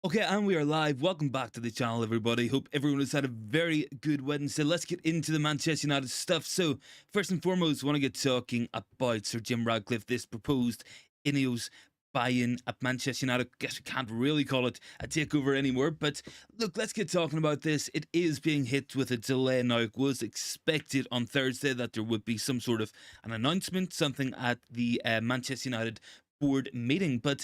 Okay, and we are live. Welcome back to the channel, everybody. Hope everyone has had a very good Wednesday. Let's get into the Manchester United stuff. So, first and foremost, I want to get talking about Sir Jim Ratcliffe, this proposed Ineos buy-in at Manchester United. Guess we can't really call it a takeover anymore, but look, let's get talking about this. It is being hit with a delay now. It was expected on Thursday that there would be some sort of an announcement, something at the Manchester United board meeting, but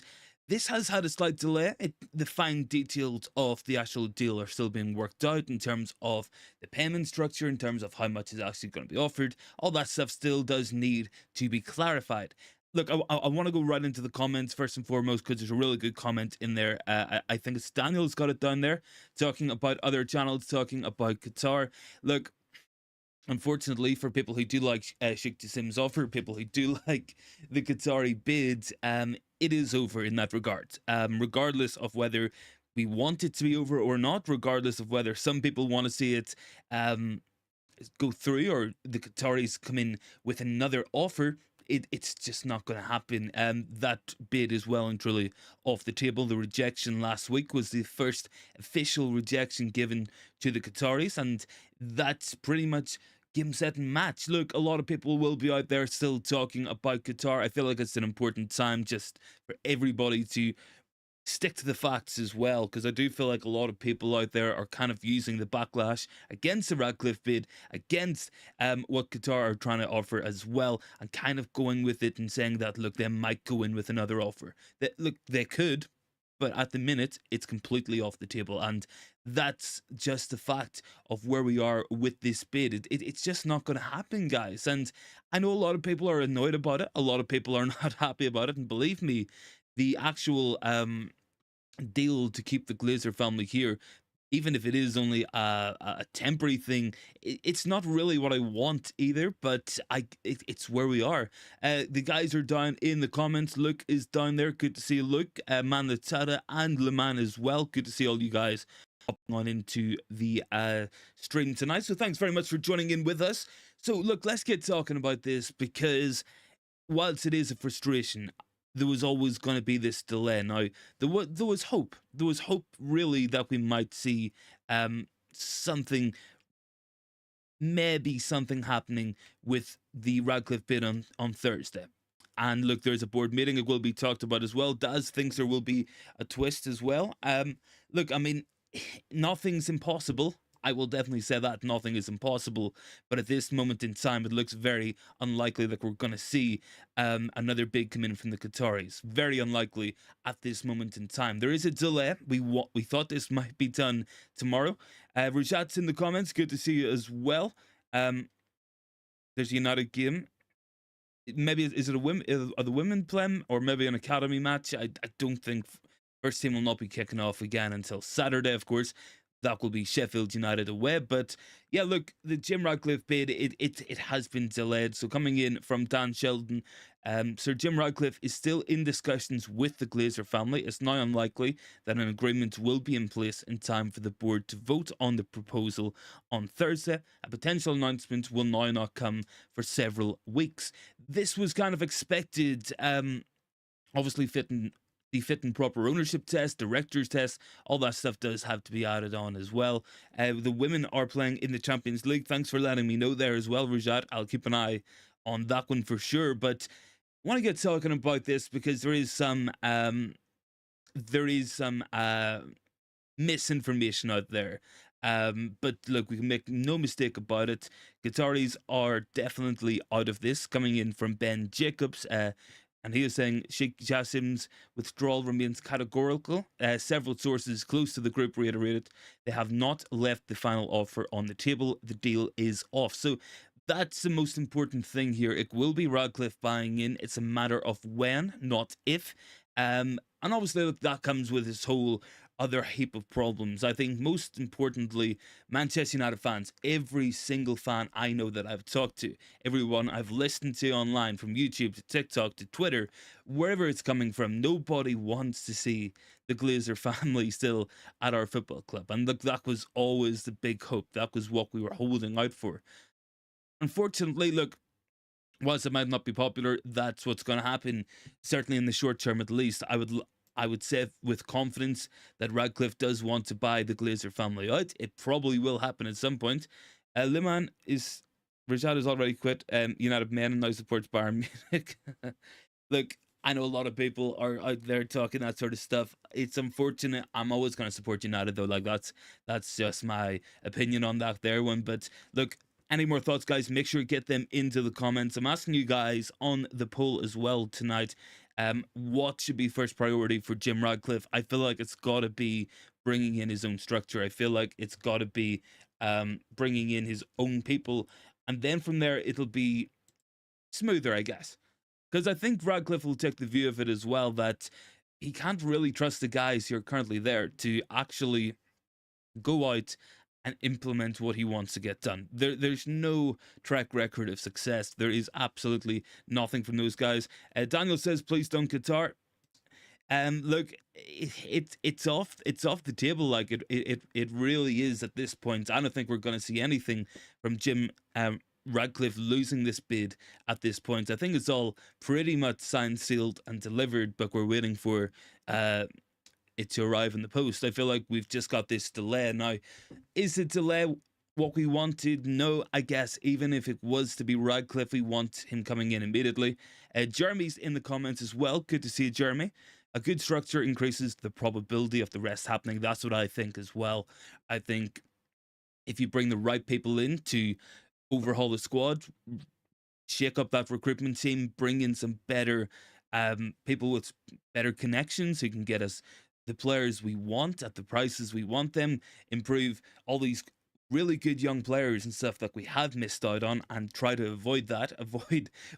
this has had a slight delay. The fine details of the actual deal are still being worked out in terms of the payment structure, in terms of how much is actually going to be offered. All that stuff still does need to be clarified. Look, I want to go right into the comments first and foremost because there's a really good comment in there. I think it's Daniel's got it down there, talking about other channels, talking about Qatar. Look, unfortunately, for people who do like Sheikh Jassim's offer, people who do like the Qatari bid, it is over in that regard. Regardless of whether we want it to be over or not, regardless of whether some people want to see it go through or the Qataris come in with another offer, it's just not going to happen. That bid is well and truly off the table. The rejection last week was the first official rejection given to the Qataris, and that's pretty much game, set, and match. Look, a lot of people will be out there still talking about Qatar. I feel like it's an important time just for everybody to stick to the facts as well, because I do feel like a lot of people out there are kind of using the backlash against the Radcliffe bid, against what Qatar are trying to offer as well, and kind of going with it and saying that, look, they might go in with another offer. Look, they could, but at the minute, it's completely off the table, and that's just the fact of where we are with this bid. It's just not going to happen, guys, and I know a lot of people are annoyed about it. A lot of people are not happy about it, and believe me, the actual deal to keep the Glazer family here, even if it is only a temporary thing, it's not really what I want either, but it's where we are. The guys are down in the comments. Luke is down there. Good to see you, Luke. Manatata and Leman as well. Good to see all you guys hopping on into the stream tonight. So thanks very much for joining in with us. So look, let's get talking about this, because whilst it is a frustration, there was always going to be this delay. Now, there was hope. There was hope, really, that we might see something, maybe something happening with the Radcliffe bid on Thursday. And look, there's a board meeting. It will be talked about as well. Daz thinks there will be a twist as well. Look, I mean, nothing's impossible. I will definitely say that nothing is impossible, but at this moment in time, it looks very unlikely that we're going to see another bid come in from the Qataris. Very unlikely at this moment in time. There is a delay. We thought this might be done tomorrow. Rajat's in the comments. Good to see you as well. There's a United game. Maybe is it are the women playing, or maybe an academy match? I don't think first team will not be kicking off again until Saturday, of course. That will be Sheffield United away. But yeah, look, the Jim Ratcliffe bid, it has been delayed. So coming in from Dan Sheldon, Sir Jim Ratcliffe is still in discussions with the Glazer family. It's now unlikely that an agreement will be in place in time for the board to vote on the proposal on Thursday. A potential announcement will now not come for several weeks. This was kind of expected, obviously the fit and proper ownership test, director's test, all that stuff does have to be added on as well. The women are playing in the Champions League. Thanks for letting me know there as well, Rajat. I'll keep an eye on that one for sure. But I want to get talking about this because there is some misinformation out there. But look, we can make no mistake about it. Qataris are definitely out of this. Coming in from Ben Jacobs, and he is saying Sheikh Jassim's withdrawal remains categorical. Several sources close to the group reiterated they have not left the final offer on the table. The deal is off. So that's the most important thing here. It will be Radcliffe buying in. It's a matter of when, not if. And obviously that comes with this whole other heap of problems. I think most importantly, Manchester United fans, every single fan I know that I've talked to, everyone I've listened to online, from YouTube to TikTok to Twitter, wherever it's coming from, nobody wants to see the Glazer family still at our football club. And look, that was always the big hope. That was what we were holding out for. Unfortunately, look, whilst it might not be popular, that's what's going to happen, certainly in the short term at least. I would say with confidence that Radcliffe does want to buy the Glazer family out. It probably will happen at some point. Liman is Rajad has already quit. United Men and now supports Bayern Munich. Look, I know a lot of people are out there talking that sort of stuff. It's unfortunate. I'm always going to support United though. Like that's just my opinion on that there one. But look, any more thoughts, guys? Make sure to get them into the comments. I'm asking you guys on the poll as well tonight. What should be first priority for Jim Ratcliffe? I feel like it's got to be bringing in his own structure. I feel like it's got to be bringing in his own people, and then from there it'll be smoother, I guess. Because I think Radcliffe will take the view of it as well that he can't really trust the guys who are currently there to actually go out and implement what he wants to get done. There's no track record of success. There is absolutely nothing from those guys. Daniel says, please don't Qatar. Look, it's off the table. Like it really is at this point. I don't think we're going to see anything from Jim Radcliffe losing this bid at this point. I think it's all pretty much signed, sealed, and delivered, but we're waiting for it to arrive in the post. I feel like we've just got this delay now. Is the delay what we wanted? No, I guess even if it was to be Radcliffe, we want him coming in immediately. Jeremy's in the comments as well. Good to see you, Jeremy. A good structure increases the probability of the rest happening. That's what I think as well. I think if you bring the right people in to overhaul the squad, shake up that recruitment team, bring in some better people with better connections who can get us the players we want at the prices we want them, improve all these really good young players and stuff that we have missed out on, and try to avoid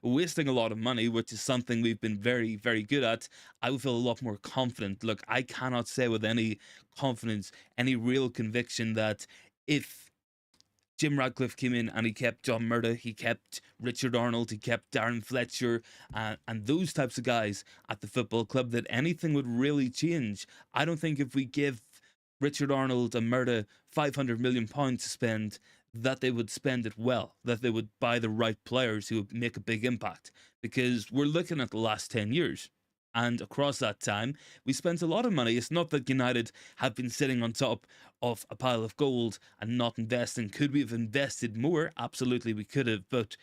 wasting a lot of money, which is something we've been very, very good at. I would feel a lot more confident. Look, I cannot say with any confidence, any real conviction that if Jim Ratcliffe came in and he kept John Murda, he kept Richard Arnold, he kept Darren Fletcher, and those types of guys at the football club, that anything would really change. I don't think if we give Richard Arnold and Murda £500 million to spend, that they would spend it well, that they would buy the right players who would make a big impact. Because we're looking at the last 10 years. And across that time, we spent a lot of money. It's not that United have been sitting on top of a pile of gold and not investing. Could we have invested more? Absolutely, we could have. But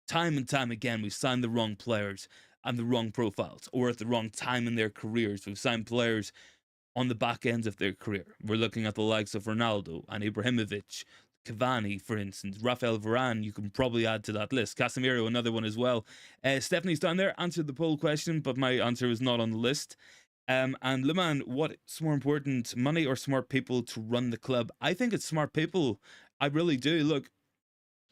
time and time again, we've signed the wrong players and the wrong profiles, or at the wrong time in their careers. We've signed players on the back ends of their career. We're looking at the likes of Ronaldo and Ibrahimovic, Cavani, for instance, Rafael Varane, you can probably add to that list. Casemiro, another one as well. Stephanie's down there, answered the poll question, but my answer was not on the list. And Leman, what's more important, money or smart people to run the club? I think it's smart people. I really do. Look,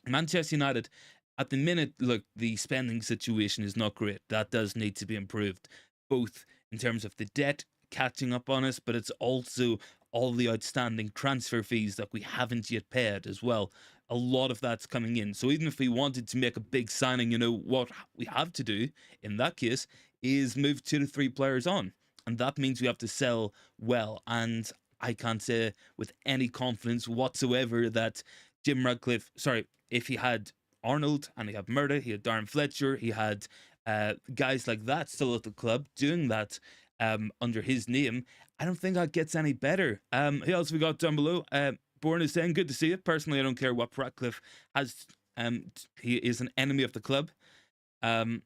Manchester United, at the minute, look, the spending situation is not great. That does need to be improved, both in terms of the debt catching up on us, but it's also all the outstanding transfer fees that we haven't yet paid as well. A lot of that's coming in. So even if we wanted to make a big signing, what we have to do in that case is move 2 to 3 players on. And that means we have to sell well. And I can't say with any confidence whatsoever that Jim Ratcliffe, if he had Arnold and he had Murda, he had Darren Fletcher, he had guys like that still at the club doing that under his name, I don't think that gets any better. Who else we got down below? Bourne is saying, good to see you. Personally, I don't care what Radcliffe has. He is an enemy of the club. And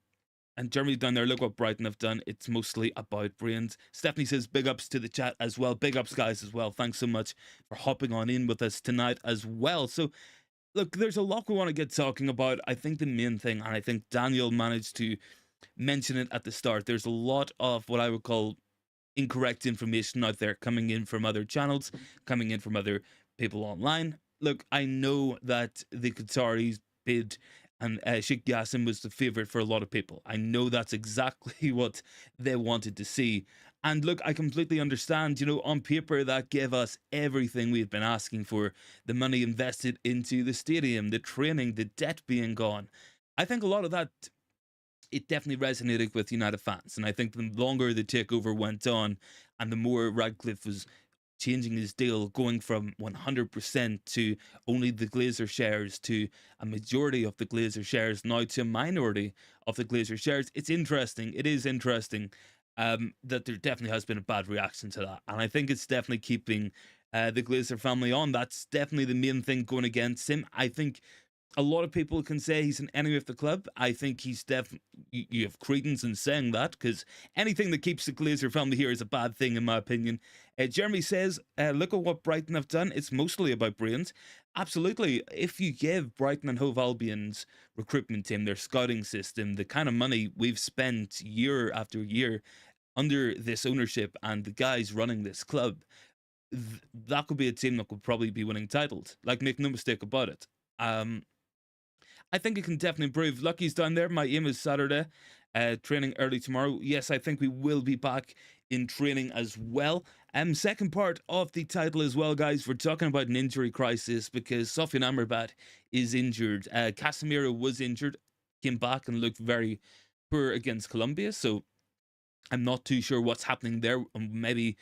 Jeremy down there, look what Brighton have done. It's mostly about brains. Stephanie says, big ups to the chat as well. Big ups, guys, as well. Thanks so much for hopping on in with us tonight as well. So, look, there's a lot we want to get talking about. I think the main thing, and I think Daniel managed to mention it at the start, there's a lot of what I would call incorrect information out there coming in from other channels, coming in from other people online. Look, I know that the Qataris bid and Sheikh Jassim was the favourite for a lot of people. I know that's exactly what they wanted to see. And look, I completely understand, on paper that gave us everything we've been asking for. The money invested into the stadium, the training, the debt being gone. I think a lot of that, it definitely resonated with United fans. And I think the longer the takeover went on and the more Radcliffe was changing his deal, going from 100% to only the Glazer shares to a majority of the Glazer shares, now to a minority of the Glazer shares, it's interesting. It is interesting. that there definitely has been a bad reaction to that. And I think it's definitely keeping the Glazer family on. That's definitely the main thing going against him. I think a lot of people can say he's an enemy of the club. I think he's definitely, you have credence in saying that, because anything that keeps the Glazer family here is a bad thing, in my opinion. Jeremy says, look at what Brighton have done. It's mostly about brains. Absolutely. If you give Brighton and Hove Albion's recruitment team, their scouting system, the kind of money we've spent year after year under this ownership and the guys running this club, that could be a team that could probably be winning titles. Like, make no mistake about it. I think it can definitely improve. Lucky's down there. My aim is Saturday. Training early tomorrow. Yes, I think we will be back in training as well. Second part of the title as well, guys. We're talking about an injury crisis because Stefan Amrabat is injured. Casemiro was injured, came back and looked very poor against Colombia. So I'm not too sure what's happening there. Maybe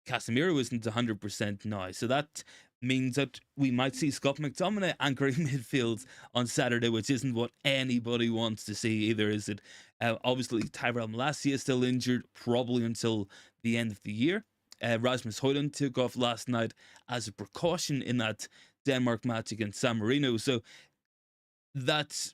Casemiro isn't 100% now. So that means that we might see Scott McTominay anchoring midfield on Saturday, which isn't what anybody wants to see either, is it? Obviously, Tyrell Malacia is still injured, probably until the end of the year. Rasmus Højlund took off last night as a precaution in that Denmark match against San Marino. So that's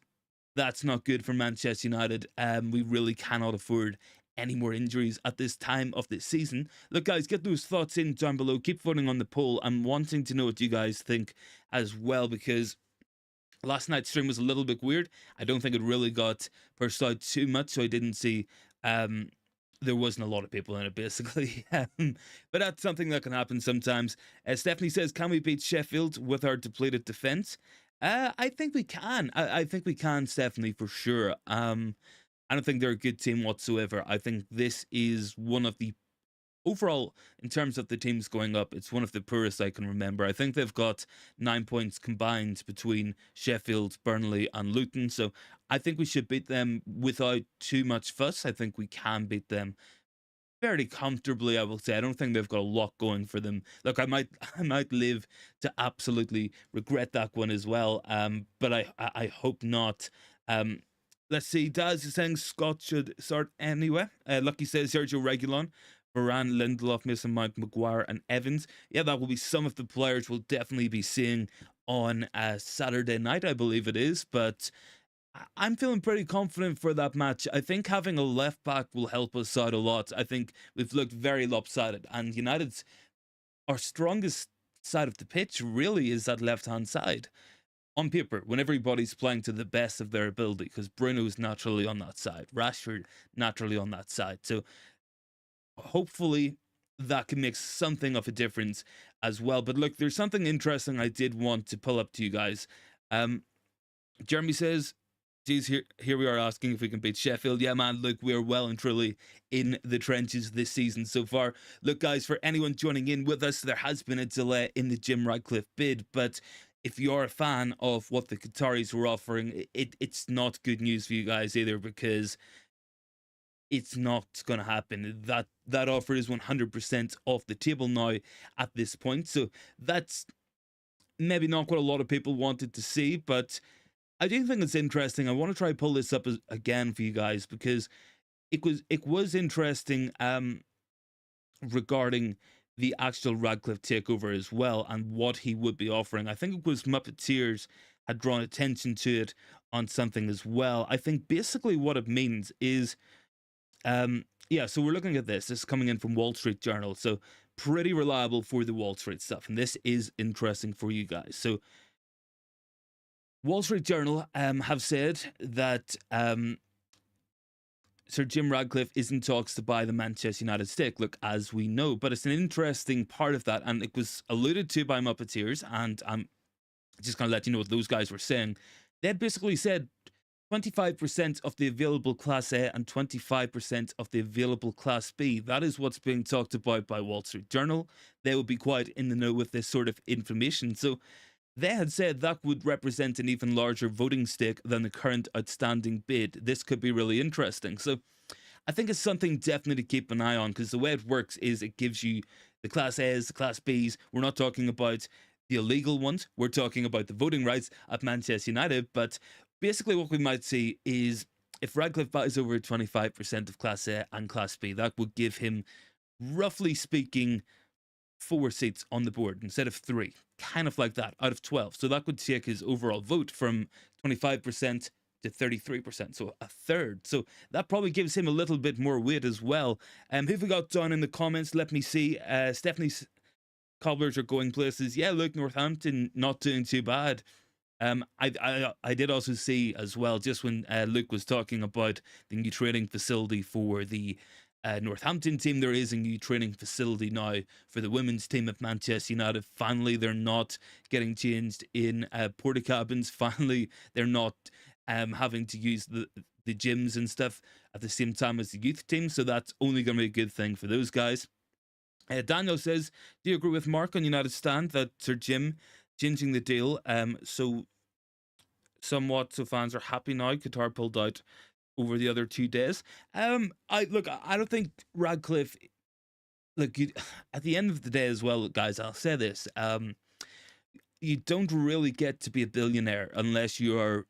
not good for Manchester United. We really cannot afford any more injuries at this time of the season. Look, guys, get those thoughts in down below. Keep voting on the poll. I'm wanting to know what you guys think as well, because last night's stream was a little bit weird. I don't think it really got pushed out too much, so I didn't see there wasn't a lot of people in it, basically. But that's something that can happen sometimes. Stephanie says, can we beat Sheffield with our depleted defence? I think we can. I think we can, Stephanie, for sure. I don't think they're a good team whatsoever. I think this is one of the, overall, in terms of the teams going up, it's one of the poorest I can remember. I think they've got 9 points combined between Sheffield, Burnley and Luton. So I think we should beat them without too much fuss. I think we can beat them fairly comfortably, I will say. I don't think they've got a lot going for them. Look, I might live to absolutely regret that one as well. But I hope not. Let's see. Daz is saying Scott should start anyway. Lucky says Sergio Reguilon, Varane, Lindelof, Mason Mount, Maguire, and Evans. Yeah, that will be some of the players we'll definitely be seeing on Saturday night, I believe it is. But I'm feeling pretty confident for that match. I think having a left back will help us out a lot. I think we've looked very lopsided, and United's, our strongest side of the pitch really is that left-hand side. On paper, when everybody's playing to the best of their ability, because Bruno's naturally on that side, Rashford naturally on that side. So hopefully that can make something of a difference as well. But look, there's something interesting I did want to pull up to you guys. Jeremy says, geez, here we are asking if we can beat Sheffield. Yeah, man, look, we're well and truly in the trenches this season so far. Look, guys, for anyone joining in with us, there has been a delay in the Jim Ratcliffe bid, but if you're a fan of what the Qataris were offering, it's not good news for you guys either, because it's not going to happen. That offer is 100% off the table now at this point. So that's maybe not what a lot of people wanted to see, but I do think it's interesting. I want to try to pull this up again for you guys, because it was interesting regarding the actual Radcliffe takeover as well, and what he would be offering. I think it was Muppeteers had drawn attention to it on something as well. I think basically what it means is, yeah, so we're looking at this. This is coming in from Wall Street Journal, so pretty reliable for the Wall Street stuff, and this is interesting for you guys. So Wall Street Journal have said that Sir Jim Ratcliffe is in talks to buy the Manchester United stake. Look, as we know, but it's an interesting part of that, and it was alluded to by Muppeteers, and I'm just going to let you know what those guys were saying. They basically said 25% of the available Class A and 25% of the available Class B. That is what's being talked about by Wall Street Journal. They will be quite in the know with this sort of information. So they had said that would represent an even larger voting stake than the current outstanding bid. This could be really interesting. So I think it's something definitely to keep an eye on, because the way it works is it gives you the Class A's, the Class B's. We're not talking about the illegal ones. We're talking about the voting rights at Manchester United. But basically what we might see is if Radcliffe buys over 25% of Class A and Class B, that would give him, roughly speaking, 4 seats on the board instead of 3, kind of like that, out of 12. So that would take his overall vote from 25% to 33%, so a third. So that probably gives him a little bit more weight as well. Who have we got down in the comments? Let me see. Stephanie's cobblers are going places. Yeah, look, Northampton not doing too bad. I did also see as well, just when Luke was talking about the new training facility for the Northampton team, there is a new training facility now for the women's team of Manchester United. Finally, they're not getting changed in porta cabins. Finally, they're not having to use the gyms and stuff at the same time as the youth team. So that's only going to be a good thing for those guys. Daniel says, "Do you agree with Mark on United stand that Sir Jim changing the deal? So somewhat, so fans are happy now. Qatar pulled out over the other 2 days. I look. I don't think Radcliffe. Look, at the end of the day, as well, guys. I'll say this. You don't really get to be a billionaire unless you are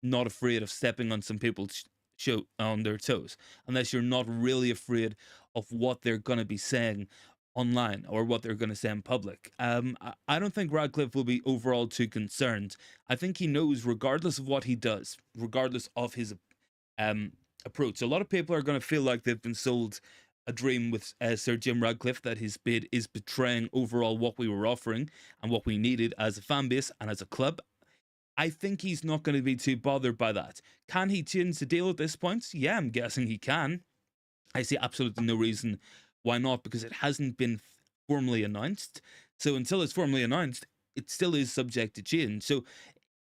not afraid of stepping on some people's show on their toes, unless you're not really afraid of what they're going to be saying online or what they're going to say in public. I don't think Radcliffe will be overall too concerned. I think he knows, regardless of what he does, regardless of his um, approach, a lot of people are going to feel like they've been sold a dream with Sir Jim Ratcliffe, that his bid is betraying overall what we were offering and what we needed as a fan base and as a club. I think he's not going to be too bothered by that. Can he change the deal at this point? Yeah, I'm guessing he can. I see absolutely no reason why not, because it hasn't been formally announced. So until it's formally announced, it still is subject to change. So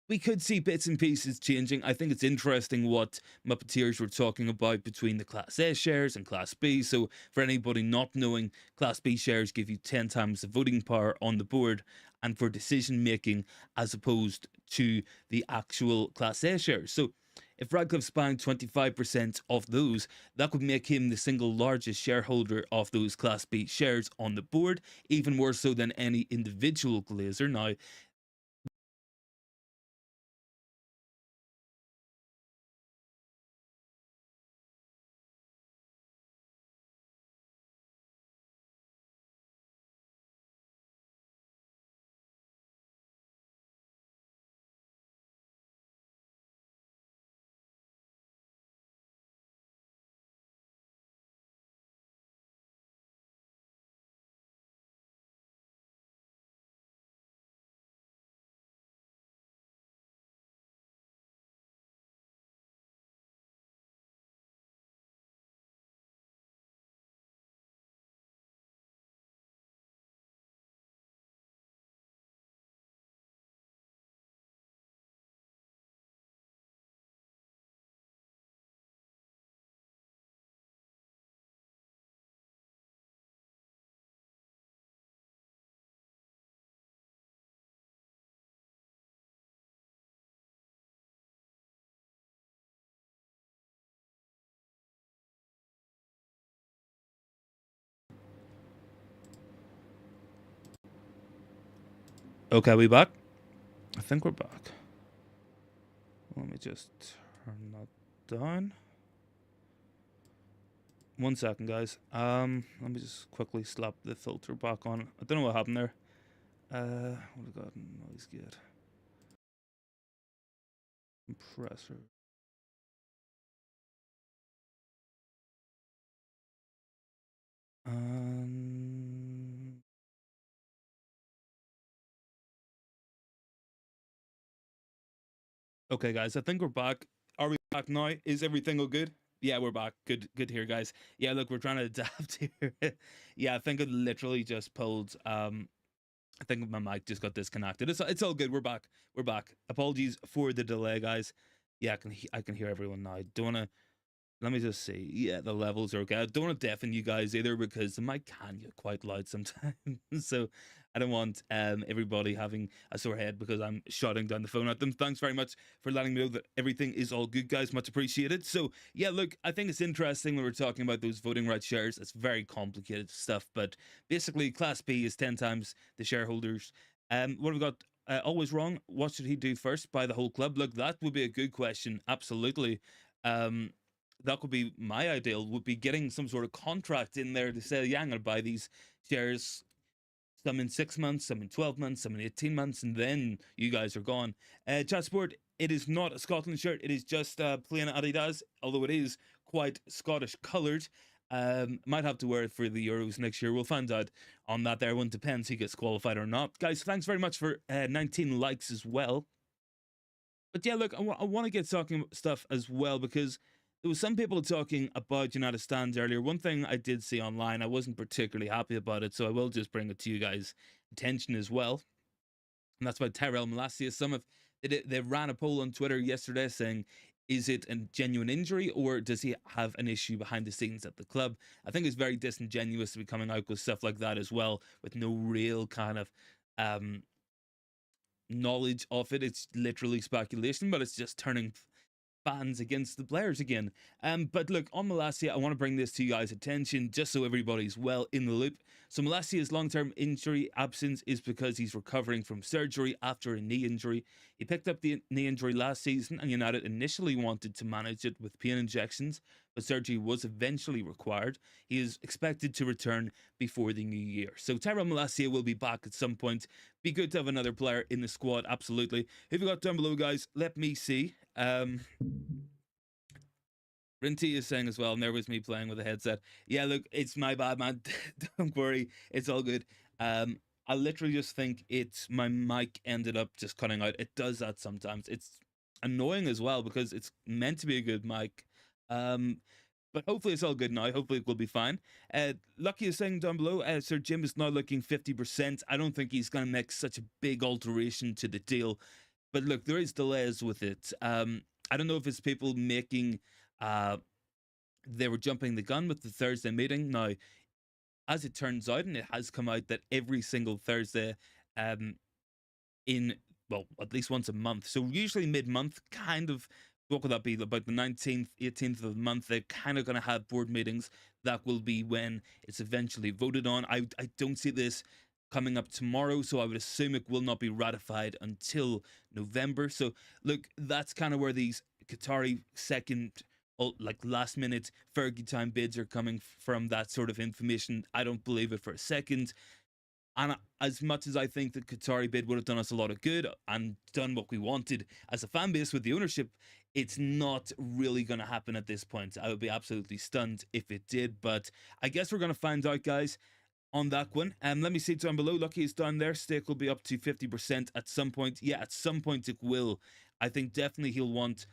we could see bits and pieces changing. I think it's interesting what Muppeteers were talking about between the Class A shares and Class B. So, for anybody not knowing, Class B shares give you 10 times the voting power on the board and for decision making, as opposed to the actual Class A shares. So, if Radcliffe's buying 25% of those, that would make him the single largest shareholder of those Class B shares on the board, even more so than any individual Glazer. Now, okay, we back? I think we're back. Let me just turn that down. 1 second, guys. Let me just quickly slap the filter back on. I don't know what happened there. What have I got? Noise gate. Compressor. Okay, guys. I think we're back. Are we back now? Is everything all good? Yeah, we're back. Good here, guys. Yeah, look, we're trying to adapt here. Yeah, I think it literally just pulled. I think my mic just got disconnected. It's all good. We're back. We're back. Apologies for the delay, guys. Yeah, I can hear everyone now. Don't wanna Let me just see. Yeah, the levels are okay. I don't want to deafen you guys either, because the mic can get quite loud sometimes. So I don't want everybody having a sore head because I'm shouting down the phone at them. Thanks very much for letting me know that everything is all good, guys. Much appreciated. So yeah, look, I think it's interesting when we're talking about those voting rights shares. It's very complicated stuff, but basically, Class B is 10 times the shareholders. What have we got? Always wrong. What should he do first? Buy the whole club? Look, that would be a good question. Absolutely. Um, that would be my ideal. Would be getting some sort of contract in there to say, yeah, I'm going to buy these shares. Some in 6 months, some in 12 months, some in 18 months, and then you guys are gone. Chat Sport, it is not a Scotland shirt. It is just plain Adidas, although it is quite Scottish coloured. Might have to wear it for the Euros next year. We'll find out on that there. One depends who gets qualified or not. Guys, thanks very much for 19 likes as well. But yeah, look, I want to get talking stuff as well because there was some people talking about United stands earlier. One thing I did see online, I wasn't particularly happy about it, so I will just bring it to you guys' attention as well. And that's about Tyrell Malacia. They ran a poll on Twitter yesterday saying, is it a genuine injury or does he have an issue behind the scenes at the club? I think it's very disingenuous to be coming out with stuff like that as well, with no real kind of knowledge of it. It's literally speculation, but it's just turning fans against the players again. But look, on Malacia, I want to bring this to you guys' attention just so everybody's well in the loop. So Malacia's long-term injury absence is because he's recovering from surgery after a knee injury. He picked up the knee injury last season, and United initially wanted to manage it with pain injections, but surgery was eventually required. He is expected to return before the new year. So Tyrell Malacia will be back at some point. Be good to have another player in the squad, absolutely. Who have you got down below, guys? Let me see. Rinty is saying as well, and there was me playing with a headset. Yeah, look, it's my bad, man. Don't worry, it's all good. I literally just think it's my mic ended up just cutting out. It does that sometimes. It's annoying as well because it's meant to be a good mic. But hopefully it's all good now. Hopefully it will be fine. Lucky is saying down below, Sir Jim is now looking 50%. I don't think he's going to make such a big alteration to the deal. But look, there is delays with it. I don't know if it's people making they were jumping the gun with the Thursday meeting. Now, as it turns out, and it has come out that every single Thursday, in well, at least once a month. So usually mid-month, kind of. What could that be? About the 19th, 18th of the month, they're kind of going to have board meetings. That will be when it's eventually voted on. I don't see this coming up tomorrow, so I would assume it will not be ratified until November. So look, that's kind of where these Qatari second, like last minute Fergie time bids are coming from. That sort of information, I don't believe it for a second. And as much as I think the Qatari bid would have done us a lot of good and done what we wanted as a fan base with the ownership, it's not really going to happen at this point. I would be absolutely stunned if it did, but I guess we're going to find out, guys, on that one. Let me see down below. Lucky is down there. Stake will be up to 50% at some point. Yeah, at some point it will. I think definitely he'll want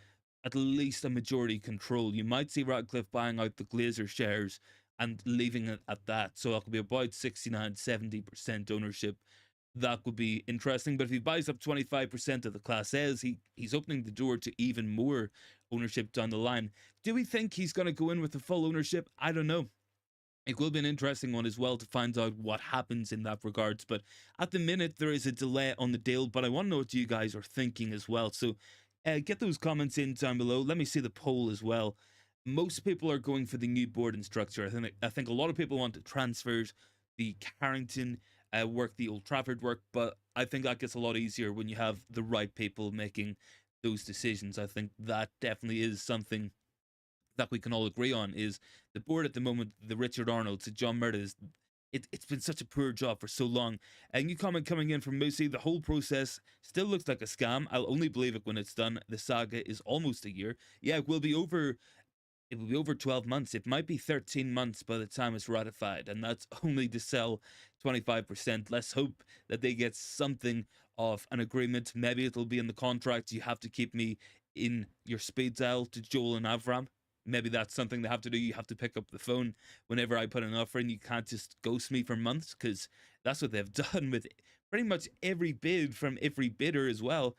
at least a majority control. You might see Radcliffe buying out the Glazer shares and leaving it at that. So that could be about 69-70% ownership. That could be interesting. But if he buys up 25% of the Class A's, he's opening the door to even more ownership down the line. Do we think he's going to go in with the full ownership? I don't know. It will be an interesting one as well to find out what happens in that regards. But at the minute, there is a delay on the deal. But I want to know what you guys are thinking as well. So get those comments in down below. Let me see the poll as well. Most people are going for the new board and structure. I think a lot of people want the transfers, the Carrington work, the Old Trafford work, but I think that gets a lot easier when you have the right people making those decisions. I think that definitely is something that we can all agree on. Is the board at the moment, the Richard Arnolds, the John Murtaghs, it's been such a poor job for so long. And new comment coming in from Moosey, the whole process still looks like a scam. I'll only believe it when it's done. The saga is almost a year. Yeah, it will be over. It will be over 12 months. It might be 13 months by the time it's ratified, and that's only to sell 25%. Let's hope that they get something of an agreement. Maybe it'll be in the contract. You have to keep me in your speed dial to Joel and Avram. Maybe that's something they have to do. You have to pick up the phone whenever I put an offer in. You can't just ghost me for months, because that's what they've done with pretty much every bid from every bidder as well.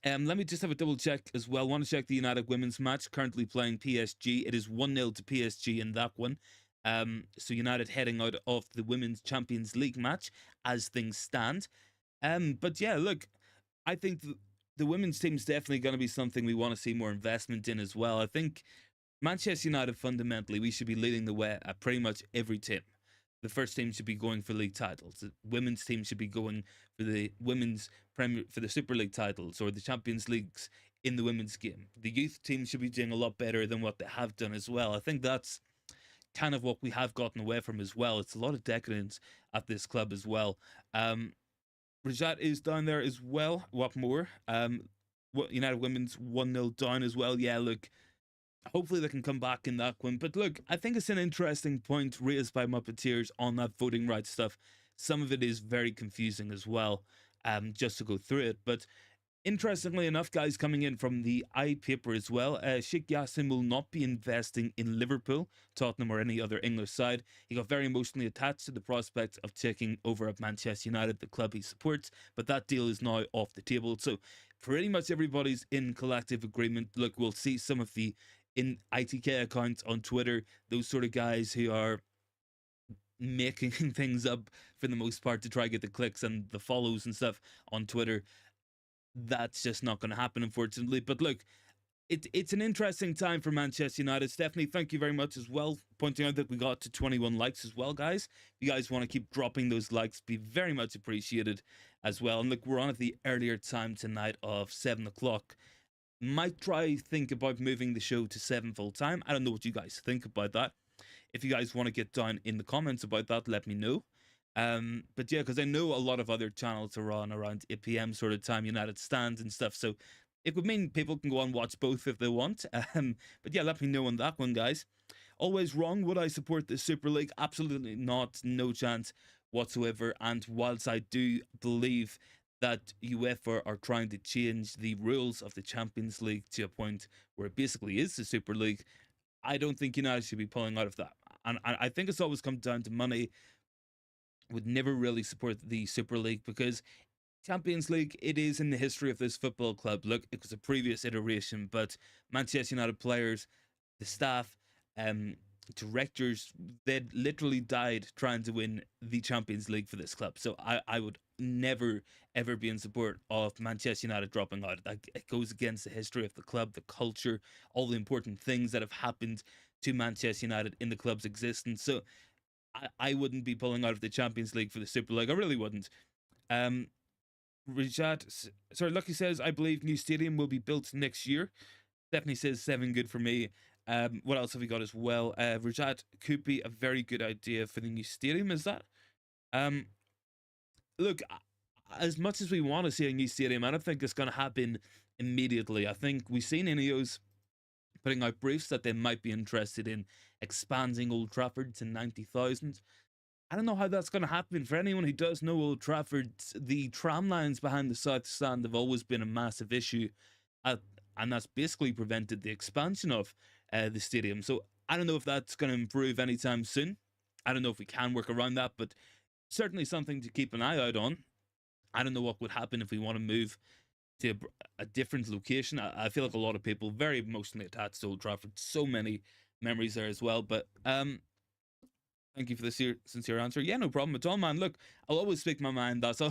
Let me just have a double check as well. Want to check the United women's match, currently playing PSG. It is 1-0 to PSG in that one. So United heading out of the Women's Champions League match as things stand. But yeah, look, I think the women's team is definitely going to be something we want to see more investment in as well. I think Manchester United, fundamentally, we should be leading the way at pretty much every team. The first team should be going for league titles. The women's team should be going for the women's Premier, for the Super League titles or the Champions Leagues in the women's game. The youth team should be doing a lot better than what they have done as well. I think that's kind of what we have gotten away from as well. It's a lot of decadence at this club as well. Rajat is down there as well. What more? United Women's 1-0 down as well. Yeah, look, hopefully they can come back in that one. But look, I think it's an interesting point raised by Muppeteers on that voting rights stuff. Some of it is very confusing as well, just to go through it. But interestingly enough, guys, coming in from the iPaper as well, Sheikh Jassim will not be investing in Liverpool, Tottenham, or any other English side. He got very emotionally attached to the prospect of taking over at Manchester United, the club he supports, but that deal is now off the table. So pretty much everybody's in collective agreement. Look, we'll see some of the in ITK accounts on Twitter, those sort of guys who are making things up for the most part to try to get the clicks and the follows and stuff on Twitter. That's just not going to happen, unfortunately. But look, it's an interesting time for Manchester United. Stephanie, thank you very much as well, pointing out that we got to 21 likes as well, guys. If you guys want to keep dropping those likes, be very much appreciated as well. And look, we're on at the earlier time tonight of 7 o'clock. Might try think about moving the show to 7 full time. I don't know what you guys think about that. If you guys want to get down in the comments about that, let me know. But yeah, because I know a lot of other channels are on around 8 p.m. sort of time, United Stand and stuff. So it would mean people can go and watch both if they want. But yeah, let me know on that one, guys. Always wrong. Would I support the Super League? Absolutely not. No chance whatsoever. And whilst I do believe that UEFA are trying to change the rules of the Champions League to a point where it basically is the Super League, I don't think United should be pulling out of that. And I think it's always come down to money. Would never really support the Super League because Champions League, it is in the history of this football club. Look, it was a previous iteration, but Manchester United players, the staff, directors, they literally died trying to win the Champions League for this club. So I would never, ever be in support of Manchester United dropping out. It goes against the history of the club, the culture, all the important things that have happened to Manchester United in the club's existence. So I wouldn't be pulling out of the Champions League for the Super League. I really wouldn't. Lucky says, I believe new stadium will be built next year. Stephanie says 7 good for me. What else have we got as well? Rajat, could be a very good idea for the new stadium, is that? Look, as much as we want to see a new stadium, I don't think it's going to happen immediately. I think we've seen Ineos putting out briefs that they might be interested in expanding Old Trafford to 90,000. I don't know how that's going to happen. For anyone who does know Old Trafford, the tram lines behind the South Stand have always been a massive issue, and that's basically prevented the expansion of the stadium. So I don't know if that's going to improve anytime soon. I don't know if we can work around that, but certainly something to keep an eye out on. I don't know what would happen if we want to move to a different location. I feel like a lot of people very emotionally attached to Old Trafford. So many memories there as well. But thank you for the sincere answer. Yeah, no problem at all, man. Look, I'll always speak my mind. That's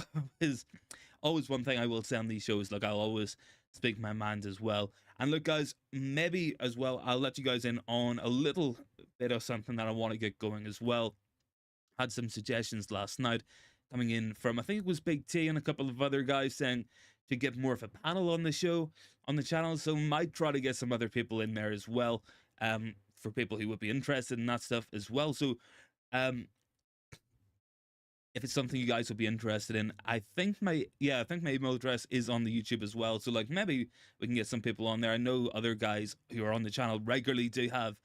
always one thing I will say on these shows. Like, I'll always speak my mind as well. And look, guys, maybe as well, I'll let you guys in on a little bit of something that I want to get going as well. Had some suggestions last night coming in from, I think it was Big T and a couple of other guys saying to get more of a panel on the show, on the channel. So might try to get some other people in there as well, for people who would be interested in that stuff as well. So if it's something you guys would be interested in, I think my email address is on the YouTube as well. So like, maybe we can get some people on there. I know other guys who are on the channel regularly do have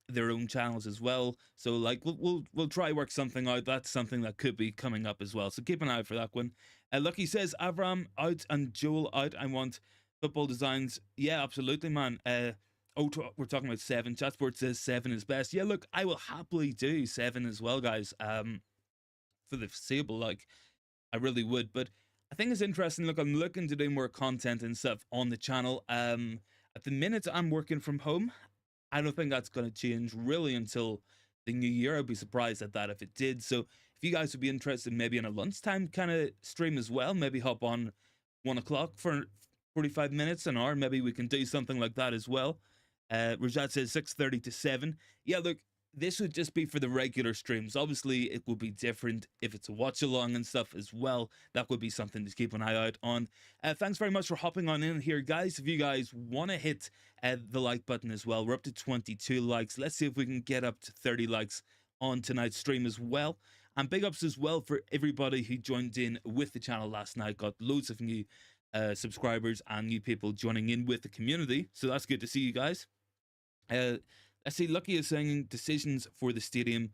their own channels as well. So like, we'll try work something out. That's something that could be coming up as well. So keep an eye out for that one. Lucky says, Avram out and Joel out. I want football designs. Yeah, absolutely, man. We're talking about 7. Chatsport says 7 is best. Yeah, look, I will happily do 7 as well, guys. For the foreseeable, like, I really would. But I think it's interesting. Look, I'm looking to do more content and stuff on the channel. At the minute, I'm working from home. I don't think that's going to change really until the new year. I'd be surprised at that if it did. So if you guys would be interested maybe in a lunchtime kind of stream as well, maybe hop on 1 o'clock for 45 minutes, an hour, maybe we can do something like that as well. Rajat says 6:30 to 7. Yeah, look, this would just be for the regular streams. Obviously, it will be different if it's a watch along and stuff as well. That would be something to keep an eye out on. Thanks very much for hopping on in here, guys. If you guys want to hit the like button as well, we're up to 22 likes. Let's see if we can get up to 30 likes on tonight's stream as well. And big ups as well for everybody who joined in with the channel last night. Got loads of new subscribers and new people joining in with the community. So that's good to see you guys. Let's see, Lucky is saying decisions for the stadium.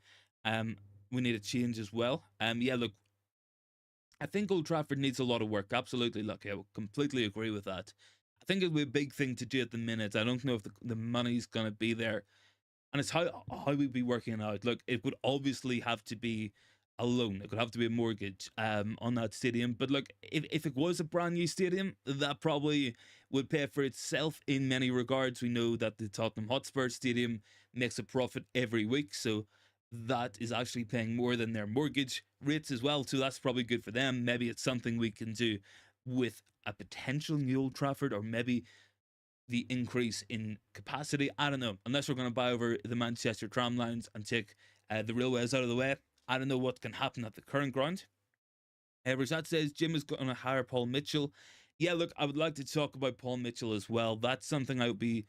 We need a change as well. Yeah, look, I think Old Trafford needs a lot of work. Absolutely, Lucky. I would completely agree with that. I think it'll be a big thing to do at the minute. I don't know if the money's going to be there. And it's how we'd be working it out. Look, it would obviously have to be a loan. It could have to be a mortgage on that stadium. But look, if it was a brand new stadium, that probably would pay for itself in many regards. We know that the Tottenham Hotspur Stadium makes a profit every week, so that is actually paying more than their mortgage rates as well. So that's probably good for them. Maybe it's something we can do with a potential new Old Trafford, or maybe the increase in capacity. I don't know. Unless we're going to buy over the Manchester tram lines and take the railways out of the way, I don't know what can happen at the current ground. Rashad says Jim is going to hire Paul Mitchell. Yeah, look, I would like to talk about Paul Mitchell as well. That's something I would be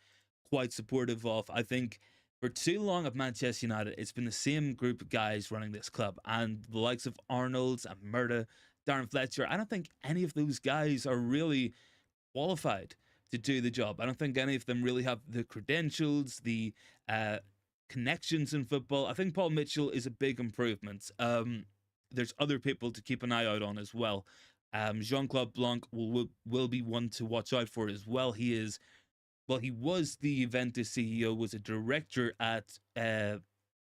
quite supportive of. I think for too long at Manchester United, it's been the same group of guys running this club, and the likes of Arnold's and Murda, Darren Fletcher. I don't think any of those guys are really qualified to do the job. I don't think any of them really have the credentials, the connections in football. I think Paul Mitchell is a big improvement. There's other people to keep an eye out on as well. Jean-Claude Blanc will be one to watch out for as well. He was the Juventus CEO, was a director at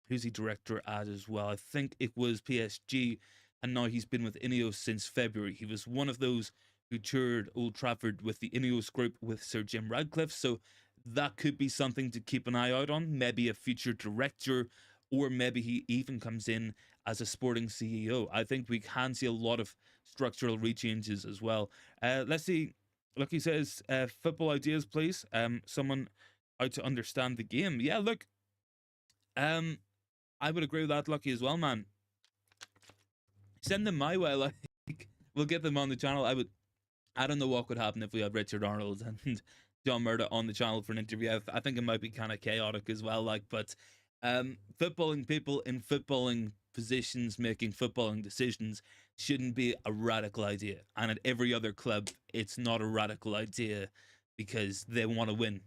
who's he director at as well? I think it was PSG, and now he's been with Ineos since February. He was one of those who toured Old Trafford with the Ineos group with Sir Jim Ratcliffe. So that could be something to keep an eye out on. Maybe a future director, or maybe he even comes in as a sporting CEO. I think we can see a lot of structural rechanges as well. Let's see. Lucky says, football ideas, please. Someone out to understand the game. Yeah, look. I would agree with that, Lucky, as well, man. Send them my way. Like, we'll get them on the channel. I don't know what could happen if we had Richard Arnold and John Murda on the channel for an interview. I think it might be kind of chaotic as well. Like, but footballing people in footballing positions making footballing decisions shouldn't be a radical idea. And at every other club, it's not a radical idea because they want to win.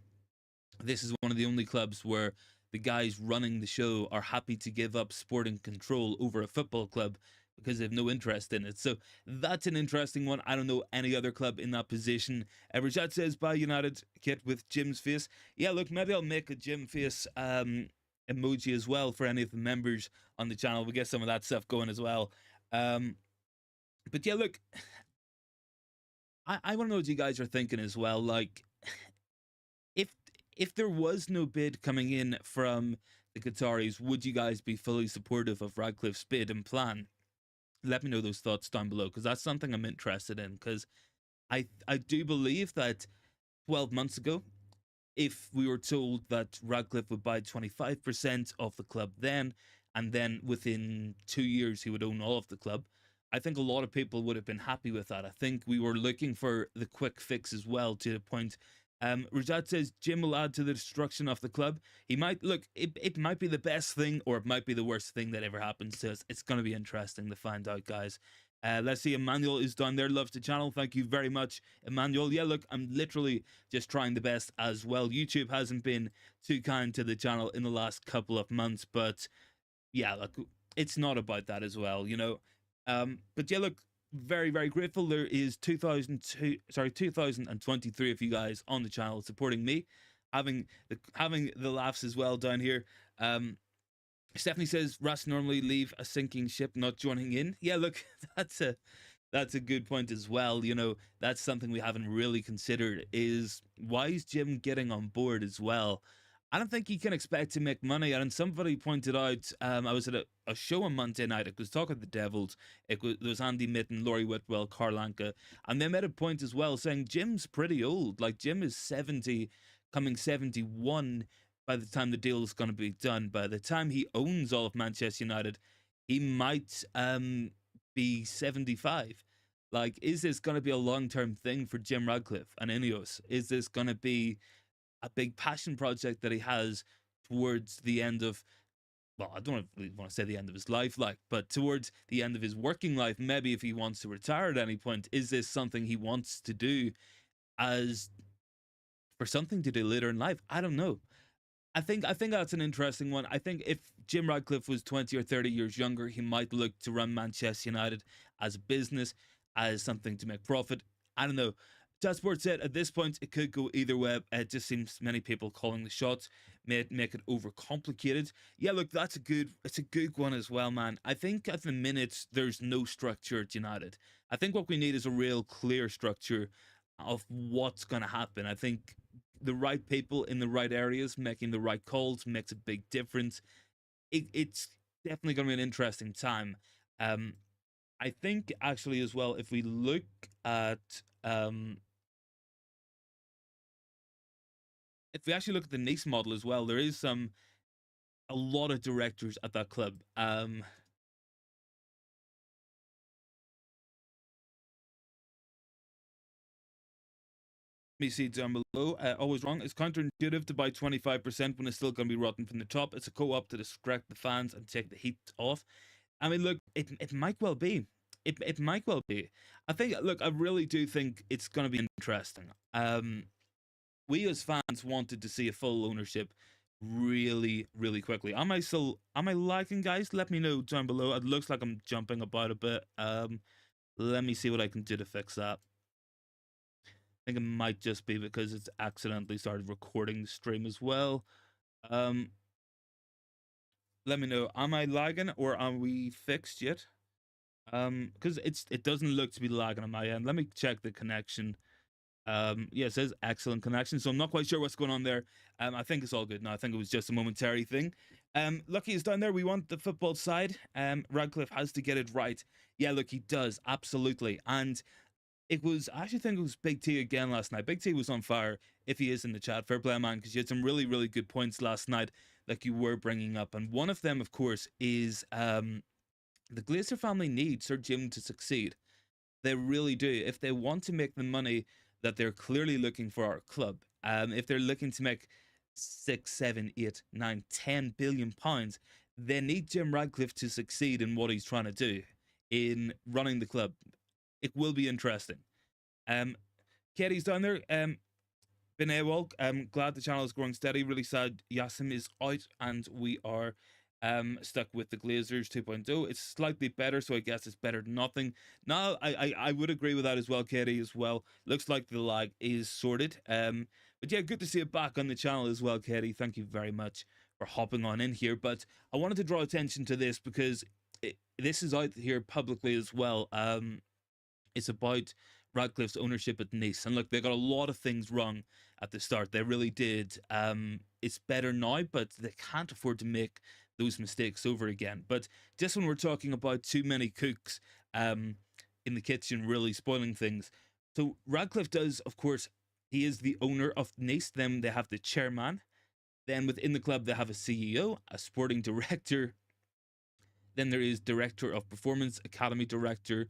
This is one of the only clubs where the guys running the show are happy to give up sporting control over a football club because they have no interest in it. So that's an interesting one. I don't know any other club in that position. Rajat says, buy United kit with Jim's face. Yeah, look, maybe I'll make a Jim face emoji as well for any of the members on the channel. We'll get some of that stuff going as well. But yeah, look, I want to know what you guys are thinking as well. Like, if there was no bid coming in from the Qataris, would you guys be fully supportive of Radcliffe's bid and plan? Let me know those thoughts down below, because that's something I'm interested in, because I do believe that 12 months ago, if we were told that Radcliffe would buy 25% of the club then, and then within 2 years he would own all of the club, I think a lot of people would have been happy with that. I think we were looking for the quick fix as well, to the point. Rajat says Jim will add to the destruction of the club. He might. Look, it might be the best thing, or it might be the worst thing that ever happens to us. It's going to be interesting to find out, guys. Let's see, Emmanuel is down there, loves the channel. Thank you very much, Emmanuel. Yeah, look, I'm literally just trying the best as well. YouTube hasn't been too kind to the channel in the last couple of months, but yeah, look, it's not about that as well, you know. But yeah, look, very, very grateful. There is 2023 of you guys on the channel supporting me, having the laughs as well down here. Stephanie says Russ normally leave a sinking ship, not joining in. Yeah, look, that's a good point as well. You know, that's something we haven't really considered, is why is Jim getting on board as well? I don't think he can expect to make money. And somebody pointed out, I was at a show on Monday night. It was Talk of the Devils. There was Andy Mitten, Laurie Whitwell, Carl Anka. And they made a point as well, saying Jim's pretty old. Like, Jim is 70, coming 71 by the time the deal is going to be done. By the time he owns all of Manchester United, he might be 75. Like, is this going to be a long term thing for Jim Radcliffe and Ineos? Is this going to be a big passion project that he has towards the end of, well, I don't really want to say the end of his life, like, but towards the end of his working life, maybe if he wants to retire at any point, is this something he wants to do as for something to do later in life? I don't know. I think that's an interesting one. I think if Jim Radcliffe was 20 or 30 years younger, he might look to run Manchester United as a business, as something to make profit. I don't know. Sport said at this point it could go either way. It just seems many people calling the shots may make it overcomplicated. Yeah, look, it's a good one as well, man. I think at the minute there's no structure at United. I think what we need is a real clear structure of what's going to happen. I think the right people in the right areas making the right calls makes a big difference. It's definitely going to be an interesting time. Um, I think actually as well, if we look at if we actually look at the Nice model as well, there is a lot of directors at that club. Me see down below. Always wrong. It's counterintuitive to buy 25% when it's still going to be rotten from the top. It's a co-op to distract the fans and take the heat off. I mean, look, it might well be. It might well be. I think, look, I really do think it's going to be interesting. We as fans wanted to see a full ownership really, really quickly. Am I lagging, guys? Let me know down below. It looks like I'm jumping about a bit. Let me see what I can do to fix that. I think it might just be because it's accidentally started recording the stream as well. Um, let me know. Am I lagging or are we fixed yet? Because it doesn't look to be lagging on my end. Let me check the connection. Yeah, it says excellent connection, so I'm not quite sure what's going on there. I think it's all good now. I think it was just a momentary thing. Lucky is down there. We want the football side. Radcliffe has to get it right. Yeah, look, he does absolutely. And I actually think it was Big T again last night. Big T was on fire. If he is in the chat, fair play, man, because you had some really, really good points last night, like you were bringing up. And one of them, of course, is the Glazer family need Sir Jim to succeed. They really do. If they want to make the money that they're clearly looking for our club, if they're looking to make 6, 7, 8, 9, 10 billion pounds, they need Jim Ratcliffe to succeed in what he's trying to do in running the club. It will be interesting. Katie's down there. Been AWOL. Glad the channel is growing steady. Really sad Jassim is out and we are stuck with the Glazers 2.0. It's slightly better, so I guess it's better than nothing. No, I would agree with that as well, Katie, as well. Looks like the lag is sorted. But yeah, good to see it back on the channel as well, Katie. Thank you very much for hopping on in here. But I wanted to draw attention to this because this is out here publicly as well. It's about Radcliffe's ownership at Nice. And look, they got a lot of things wrong at the start. They really did. It's better now, but they can't afford to make those mistakes over again. But just when we're talking about too many cooks in the kitchen really spoiling things. So Radcliffe does, of course, he is the owner of Nice. Then they have the chairman. Then within the club, they have a CEO, a sporting director. Then there is director of performance, academy director,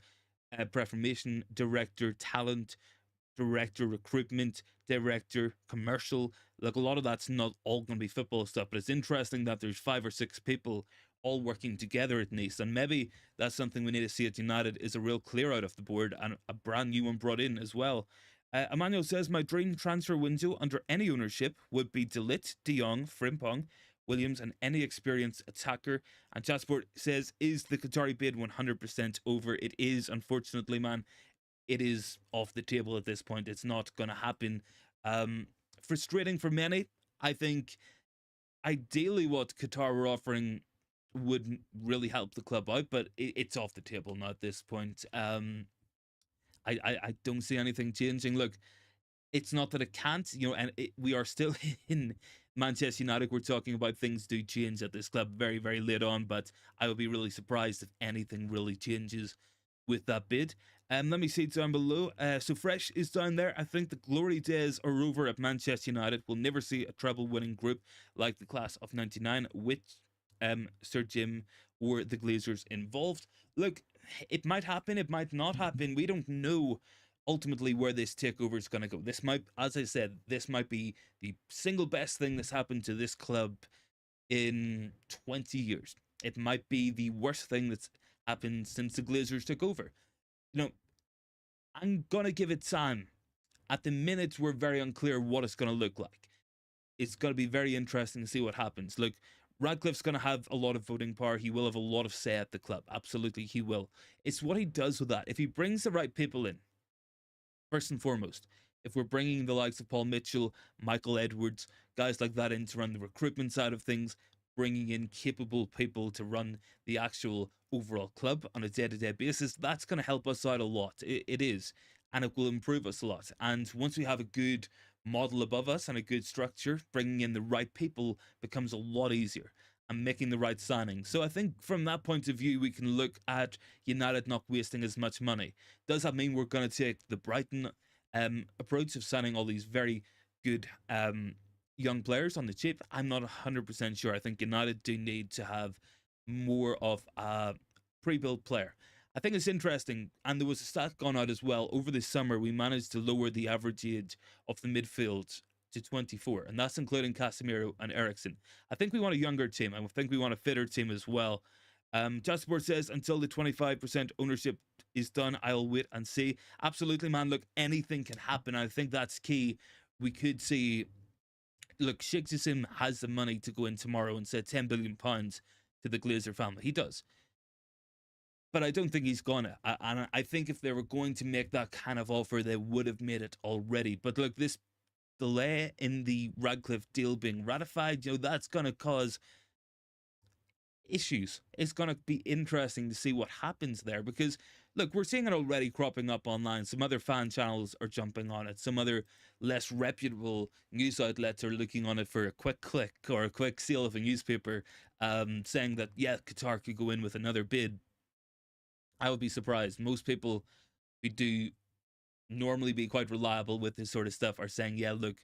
reformation director, talent director, recruitment director, commercial. Like a lot of that's not all going to be football stuff, but it's interesting that there's 5 or 6 people all working together at Nice, and maybe that's something we need to see at United is a real clear out of the board and a brand new one brought in as well. Emmanuel says my dream transfer window under any ownership would be De Ligt, De Jong, Frimpong, Williams, and any experienced attacker. And Chatsport says, is the Qatari bid 100% over? It is, unfortunately, man. It is off the table at this point. It's not going to happen. Frustrating for many. I think ideally what Qatar were offering would really help the club out, but it's off the table now at this point. I don't see anything changing. Look, it's not that it can't, and we are still in Manchester United. We're talking about things do change at this club very, very late on, but I would be really surprised if anything really changes with that bid. Let me see down below. So Fresh is down there. I think the glory days are over at Manchester United. We'll never see a treble-winning group like the class of '99, with Sir Jim or the Glazers involved. Look, it might happen. It might not happen. We don't know ultimately where this takeover is going to go. This might, as I said, this might be the single best thing that's happened to this club in 20 years. It might be the worst thing that's happened since the Glazers took over. You know, I'm going to give it time. At the minute, we're very unclear what it's going to look like. It's going to be very interesting to see what happens. Look, Radcliffe's going to have a lot of voting power. He will have a lot of say at the club. Absolutely, he will. It's what he does with that. If he brings the right people in, first and foremost, if we're bringing the likes of Paul Mitchell, Michael Edwards, guys like that in to run the recruitment side of things, bringing in capable people to run the actual overall club on a day-to-day basis, that's going to help us out a lot. It is, and it will improve us a lot. And once we have a good model above us and a good structure, bringing in the right people becomes a lot easier, and making the right signing. So I think from that point of view, we can look at United not wasting as much money. Does that mean we're going to take the Brighton approach of signing all these very good young players on the cheap? I'm not 100% sure. I think United do need to have more of a pre-built player. I think it's interesting, and there was a stat gone out as well. Over the summer, we managed to lower the average age of the midfield to 24, and that's including Casemiro and Eriksen. I think we want a younger team, and I think we want a fitter team as well. Jasper says, until the 25% ownership is done, I'll wait and see. Absolutely, man. Look, anything can happen. I think that's key. We could see, look, Sheikh Jassim has the money to go in tomorrow and say £10 billion to the Glazer family. He does. But I don't think he's gonna. And I think if they were going to make that kind of offer, they would have made it already. But look, this delay in the Radcliffe deal being ratified, that's going to cause issues. It's going to be interesting to see what happens there, because look, we're seeing it already cropping up online. Some other fan channels are jumping on it. Some other less reputable news outlets are looking on it for a quick click or a quick sale of a newspaper, saying that, yeah, Qatar could go in with another bid. I would be surprised. Most people who do normally be quite reliable with this sort of stuff are saying, yeah, look,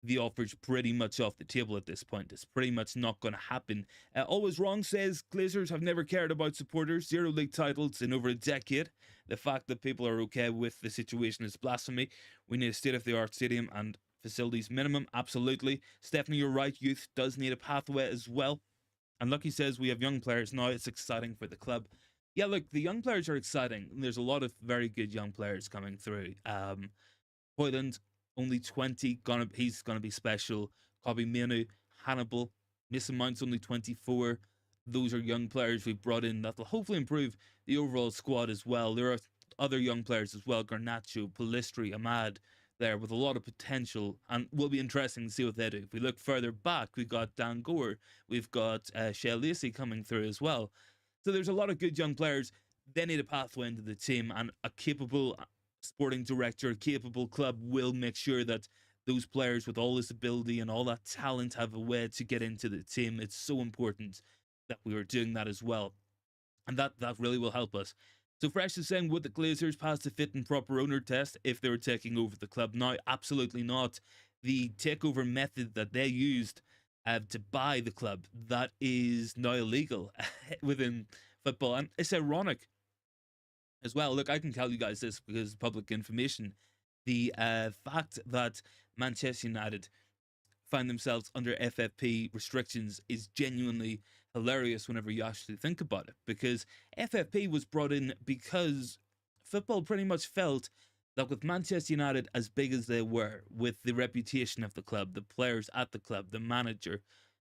the offer's pretty much off the table at this point. It's pretty much not going to happen. Always Wrong says, Glazers have never cared about supporters. 0 league titles in over a decade. The fact that people are okay with the situation is blasphemy. We need a state-of-the-art stadium and facilities minimum. Absolutely. Stephanie, you're right. Youth does need a pathway as well. And Lucky says, we have young players now. It's exciting for the club. Yeah, look, the young players are exciting. There's a lot of very good young players coming through. Hoyland, only 20, he's gonna be special. Kobe Manu, Hannibal, Mason Mount's only 24. Those are young players we've brought in that will hopefully improve the overall squad as well. There are other young players as well, Garnacho, Palistri, Ahmad, there with a lot of potential, and will be interesting to see what they do. If we look further back, we've got Dan Gore, we've got Shea Lacey coming through as well. So there's a lot of good young players. They need a pathway into the team, and a capable sporting director, a capable club will make sure that those players with all this ability and all that talent have a way to get into the team. It's so important that we are doing that as well, and that really will help us. So Fresh is saying, would the Glazers pass the fit and proper owner test if they were taking over the club now? Absolutely not. The takeover method that they used to buy the club, that is now illegal within football, and it's ironic as well. Look, I can tell you guys this because it's public information. The fact that Manchester United find themselves under FFP restrictions is genuinely hilarious whenever you actually think about it, because FFP was brought in because football pretty much felt that with Manchester United as big as they were, with the reputation of the club, the players at the club, the manager,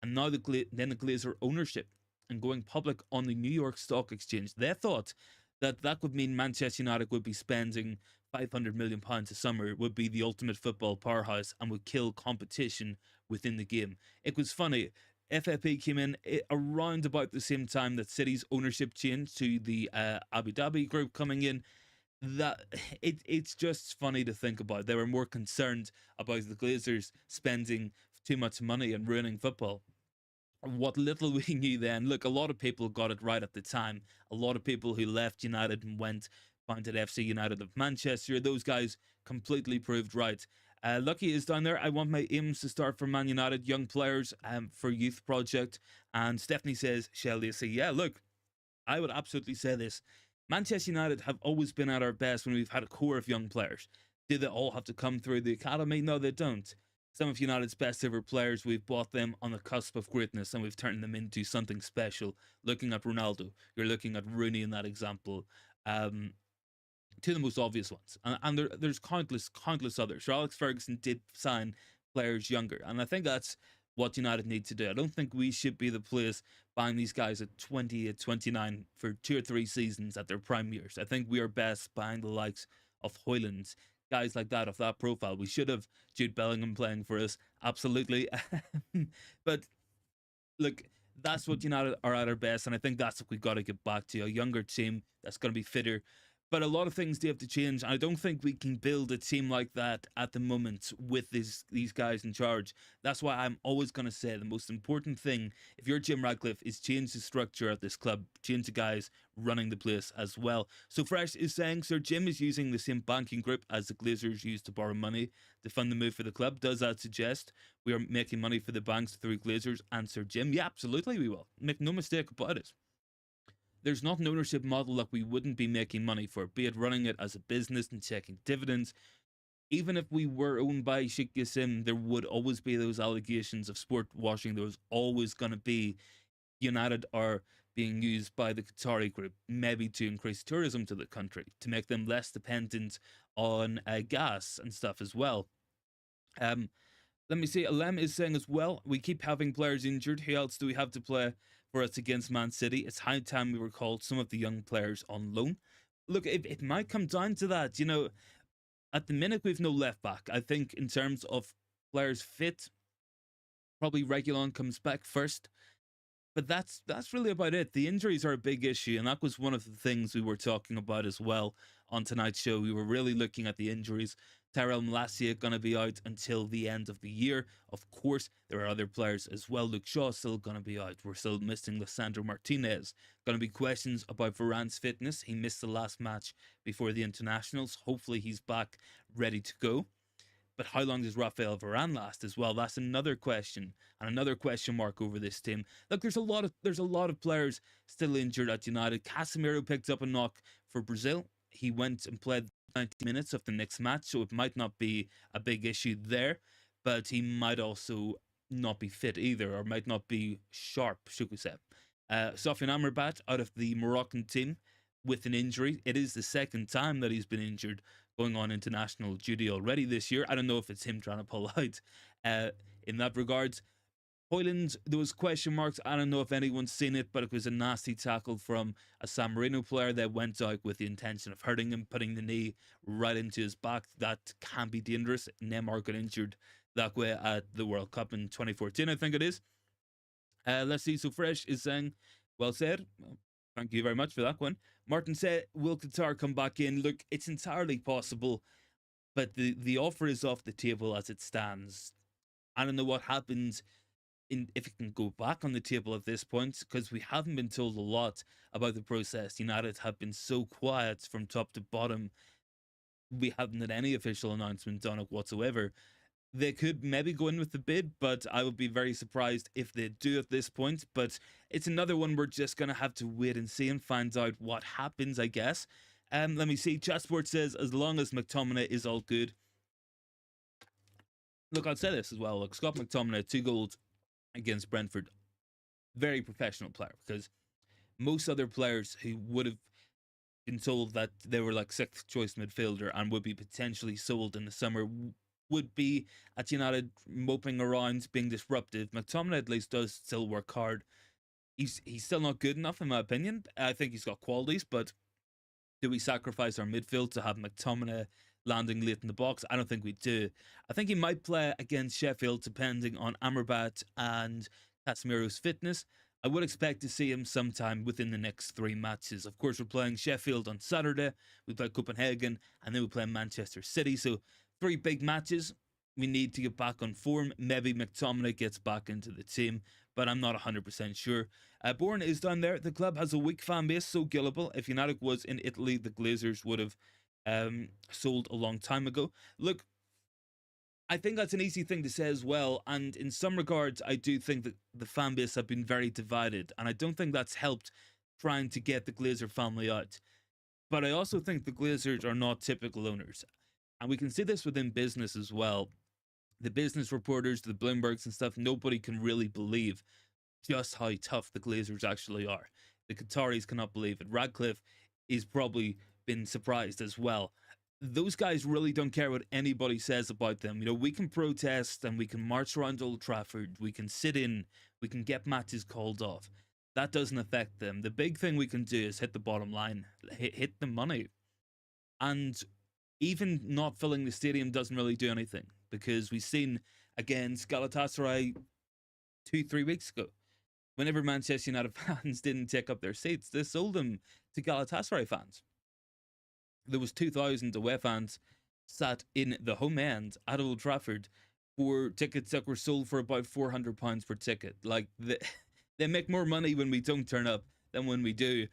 and now the Glazer ownership and going public on the New York Stock Exchange, they thought that that would mean Manchester United would be spending £500 million a summer, would be the ultimate football powerhouse, and would kill competition within the game. It was funny. FFP came in around about the same time that City's ownership changed to the Abu Dhabi group coming in. That it's just funny to think about. They were more concerned about the Glazers spending too much money and ruining football. What little we knew then, look, a lot of people got it right at the time. A lot of people who left United and went appointed FC United of Manchester. Those guys completely proved right. Lucky is down there. I want my aims to start for Man United, young players for youth project. And Stephanie says, shall they say, yeah, look, I would absolutely say this. Manchester United have always been at our best when we've had a core of young players. Do they all have to come through the academy? No, they don't. Some of United's best ever players, we've bought them on the cusp of greatness and we've turned them into something special. Looking at Ronaldo, you're looking at Rooney in that example. Two of the most obvious ones. And there's countless others. Sir Alex Ferguson did sign players younger. And I think that's what United need to do. I don't think we should be the place buying these guys at 20, at 29 for 2 or 3 seasons at their prime years. I think we are best buying the likes of Hoyland, guys like that, of that profile. We should have Jude Bellingham playing for us, absolutely. But look, that's what United are at our best, and I think that's what we've got to get back to, a younger team that's going to be fitter. But a lot of things do have to change. I don't think we can build a team like that at the moment with these guys in charge. That's why I'm always going to say the most important thing, if you're Jim Ratcliffe, is change the structure of this club, change the guys running the place as well. So Fresh is saying, Sir Jim is using the same banking group as the Glazers used to borrow money to fund the move for the club. Does that suggest we are making money for the banks through Glazers and Sir Jim? Yeah, absolutely we will. Make no mistake about it. There's not an ownership model that we wouldn't be making money for, be it running it as a business and taking dividends. Even if we were owned by Sheikh Jassim, there would always be those allegations of sport washing. There was always going to be United are being used by the Qatari group, maybe to increase tourism to the country, to make them less dependent on gas and stuff as well. Let me see, Alem is saying as well, we keep having players injured. Who else do we have to play for us against Man City? It's high time we recalled some of the young players on loan. Look, it might come down to that. You know, at the minute, we've no left back. I think in terms of players fit, probably Reguilon comes back first. But that's really about it. The injuries are a big issue, and that was one of the things we were talking about as well on tonight's show. We were really looking at the injuries. Tyrell Malacia going to be out until the end of the year. Of course, there are other players as well. Luke Shaw still going to be out. We're still missing Lissandro Martinez. Going to be questions about Varane's fitness. He missed the last match before the internationals. Hopefully he's back ready to go. But how long does Rafael Varane last as well? That's another question, and another question mark over this team. Look, there's a lot of players still injured at United. Casemiro picked up a knock for Brazil. He went and played 90 minutes of the next match, so it might not be a big issue there, but he might also not be fit either, or might not be sharp, should we say. Stefan Amrabat out of the Moroccan team with an injury. It is the second time that he's been injured going on international duty already this year. I don't know if it's him trying to pull out in that regards. Hoyland, there was question marks. I don't know if anyone's seen it, but it was a nasty tackle from a San Marino player that went out with the intention of hurting him, putting the knee right into his back. That can be dangerous. Neymar got injured that way at the World Cup in 2014, I think it is. Let's see. So Fresh is saying, well said. Thank you very much for that one. Martin said, will Qatar come back in? Look, it's entirely possible, but the offer is off the table as it stands. I don't know what happens if it can go back on the table at this point, because we haven't been told a lot about the process. United have been so quiet from top to bottom. We haven't had any official announcement on it whatsoever. They could maybe go in with the bid, but I would be very surprised if they do at this point. But it's another one we're just going to have to wait and see and find out what happens, I guess. Let me see. Chatsport says, as long as McTominay is all good. Look, I'll say this as well. Look, Scott McTominay, 2 goals against Brentford. Very professional player, because most other players who would have been told that they were like 6th choice midfielder and would be potentially sold in the summer would be at United moping around, being disruptive. McTominay at least does still work hard. He's still not good enough in my opinion. I think he's got qualities, but do we sacrifice our midfield to have McTominay landing late in the box? I don't think we do. I think he might play against Sheffield depending on Amrabat and Casemiro's fitness. I would expect to see him sometime within the next 3 matches. Of course, we're playing Sheffield on Saturday, we play Copenhagen, and then we play Manchester City. So 3 big matches. we need to get back on form. Maybe McTominay gets back into the team, but I'm not 100% sure. Bourne is down there. The club has a weak fan base, so gullible. If United was in Italy, the Glazers would have sold a long time ago. Look, I think that's an easy thing to say as well, and in some regards, I do think that the fan base have been very divided, and I don't think that's helped trying to get the Glazer family out. But I also think the Glazers are not typical owners, and we can see this within business as well. The business reporters, the Bloombergs and stuff, nobody can really believe just how tough the Glazers actually are. The Qataris cannot believe it. Radcliffe is probably been surprised as well. Those guys really don't care what anybody says about them. You know, we can protest and we can march around Old Trafford, we can sit in, we can get matches called off. That doesn't affect them. The big thing we can do is hit the bottom line, hit the money. And even not filling the stadium doesn't really do anything, because we've seen against Galatasaray 2-3 weeks ago, whenever Manchester United fans didn't take up their seats, they sold them to Galatasaray fans. There was 2,000 away fans sat in the home end at Old Trafford for tickets that were sold for about £400 per ticket. Like, they make more money when we don't turn up than when we do.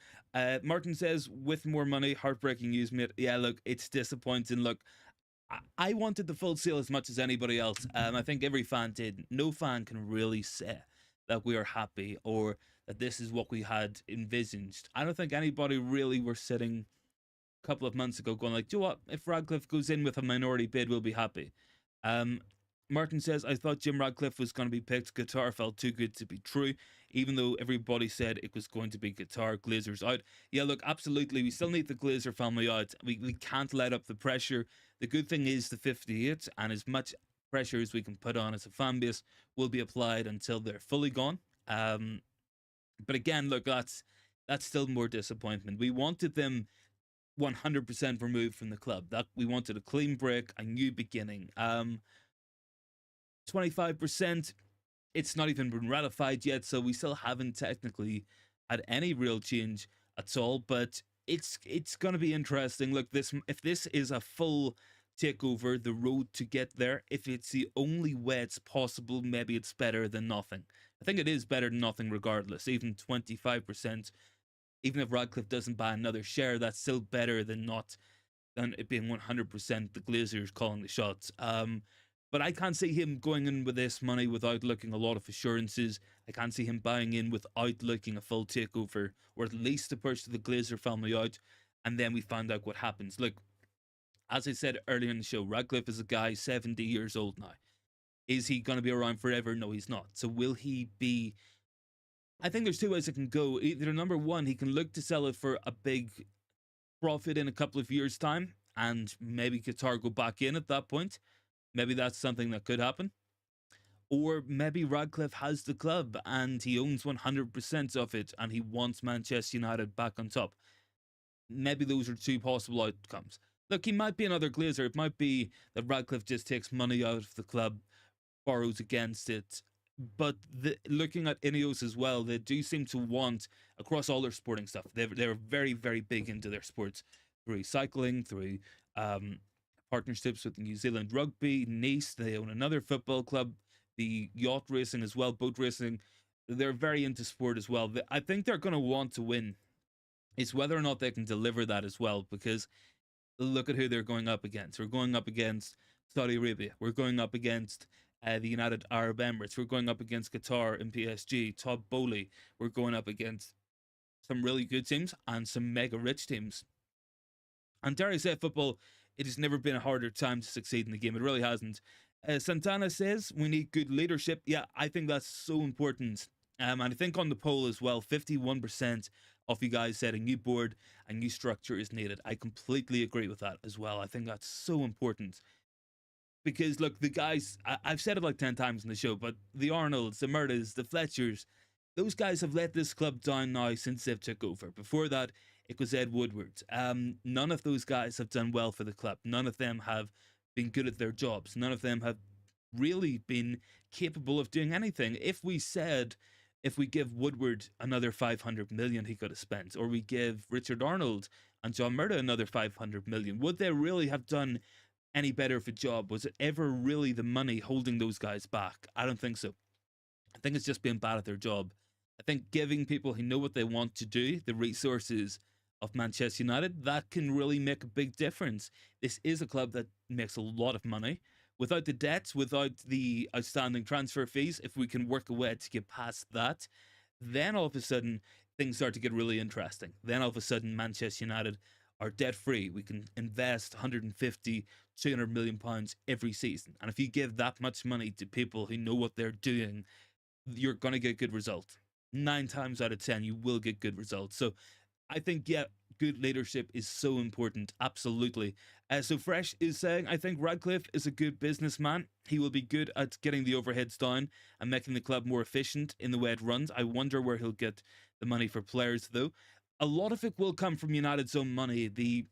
Martin says, with more money, heartbreaking news, mate. Yeah, look, it's disappointing. Look, I wanted the full sale as much as anybody else. I think every fan did. No fan can really say that we are happy or that this is what we had envisaged. I don't think anybody really were sitting a couple of months ago going like, do you know what? If Radcliffe goes in with a minority bid, we'll be happy. Martin says, I thought Jim Ratcliffe was going to be picked. Qatar felt too good to be true, even though everybody said it was going to be Qatar. Glazers out. Yeah, look, absolutely. We still need the Glazer family out. We can't let up the pressure. The good thing is the 58, and as much pressure as we can put on as a fan base will be applied until they're fully gone. But again, look, that's still more disappointment. We wanted them 100% removed from the club. That we wanted a clean break, a new beginning. 25%, it's not even been ratified yet, so we still haven't technically had any real change at all, but it's going to be interesting. Look, if this is a full takeover, the road to get there, if it's the only way it's possible, maybe it's better than nothing. I think it is better than nothing regardless. Even 25%, even if Radcliffe doesn't buy another share, that's still better than it being 100% the Glazers calling the shots. But I can't see him going in with this money without looking a lot of assurances. I can't see him buying in without looking a full takeover, or at least to push the Glazer family out, and then we find out what happens. Look, as I said earlier in the show, Radcliffe is a guy 70 years old now. Is he going to be around forever? No, he's not. So will he be... I think there's two ways it can go. Either, number one, he can look to sell it for a big profit in a couple of years' time, and maybe Qatar go back in at that point. Maybe that's something that could happen. Or maybe Radcliffe has the club and he owns 100% of it and he wants Manchester United back on top. Maybe those are two possible outcomes. Look, he might be another Glazer. It might be that Radcliffe just takes money out of the club, borrows against it. But looking at Ineos as well, they do seem to want, across all their sporting stuff, they're very, very big into their sports, through cycling, through partnerships with New Zealand Rugby, Nice, they own another football club, the yacht racing as well, boat racing. They're very into sport as well. I think they're going to want to win. It's whether or not they can deliver that as well, because look at who they're going up against. We're going up against Saudi Arabia. We're going up against the United Arab Emirates. We're going up against Qatar and PSG, Todd Bowley. We're going up against some really good teams and some mega rich teams. And dare I say, football, it has never been a harder time to succeed in the game. It really hasn't. Santana says we need good leadership. Yeah, I think that's so important. And I think on the poll as well, 51% of you guys said a new board, a new structure is needed. I completely agree with that as well. I think that's so important. Because, look, the guys, I've said it like 10 times in the show, but the Arnolds, the Murdas, the Fletchers, those guys have let this club down now since they've took over. Before that, it was Ed Woodward. None of those guys have done well for the club. None of them have been good at their jobs. None of them have really been capable of doing anything. If we give Woodward another 500 million he could have spent, or we give Richard Arnold and John Murda another 500 million, would they really have done any better of a job? Was it ever really the money holding those guys back? I don't think so. I think it's just being bad at their job. I think giving people who know what they want to do the resources of Manchester United, that can really make a big difference. This is a club that makes a lot of money. Without the debts, without the outstanding transfer fees, if we can work a way to get past that, then all of a sudden things start to get really interesting. Then all of a sudden Manchester United are debt free. We can invest 150, 200 million pounds every season. And if you give that much money to people who know what they're doing, you're going to get good results. 9 times out of 10, you will get good results. So I think, yeah, good leadership is so important. Absolutely. So Fresh is saying, I think Radcliffe is a good businessman. He will be good at getting the overheads down and making the club more efficient in the way it runs. I wonder where he'll get the money for players, though. A lot of it will come from United's own money. The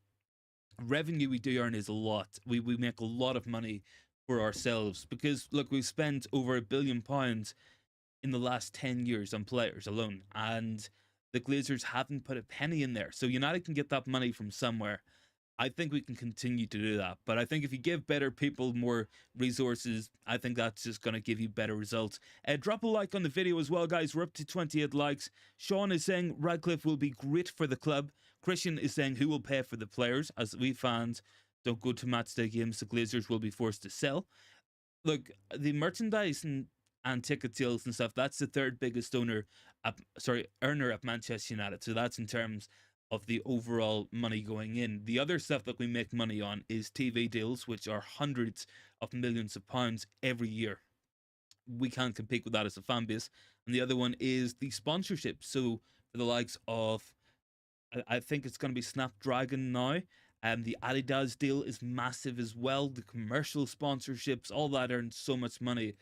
revenue we do earn is a lot. We make a lot of money for ourselves because, look, we've spent over £1 billion in the last 10 years on players alone, and the Glazers haven't put a penny in there. So United can get that money from somewhere. I think we can continue to do that. But I think if you give better people more resources, I think that's just going to give you better results. Drop a like on the video as well, guys. We're up to 28 likes. Sean is saying Radcliffe will be great for the club. Christian is saying who will pay for the players, as we fans don't go to matchday games. The Glazers will be forced to sell. Look, the merchandise and ticket sales and stuff, that's the third biggest earner at Manchester United. So that's in terms of the overall money going in. The other stuff that we make money on is TV deals, which are hundreds of millions of pounds every year. We can't compete with that as a fan base. And the other one is the sponsorship. So for the likes of, I think it's going to be Snapdragon now. The Adidas deal is massive as well. The commercial sponsorships, all that earns so much money.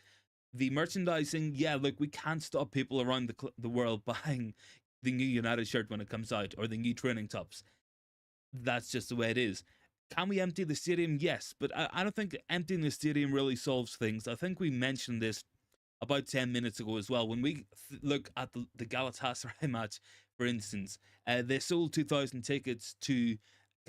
The merchandising, yeah, look, we can't stop people around the world buying the new United shirt when it comes out, or the new training tops. That's just the way it is. Can we empty the stadium? Yes, but I don't think emptying the stadium really solves things. I think we mentioned this about 10 minutes ago as well. When we look at the Galatasaray match, for instance, they sold 2,000 tickets to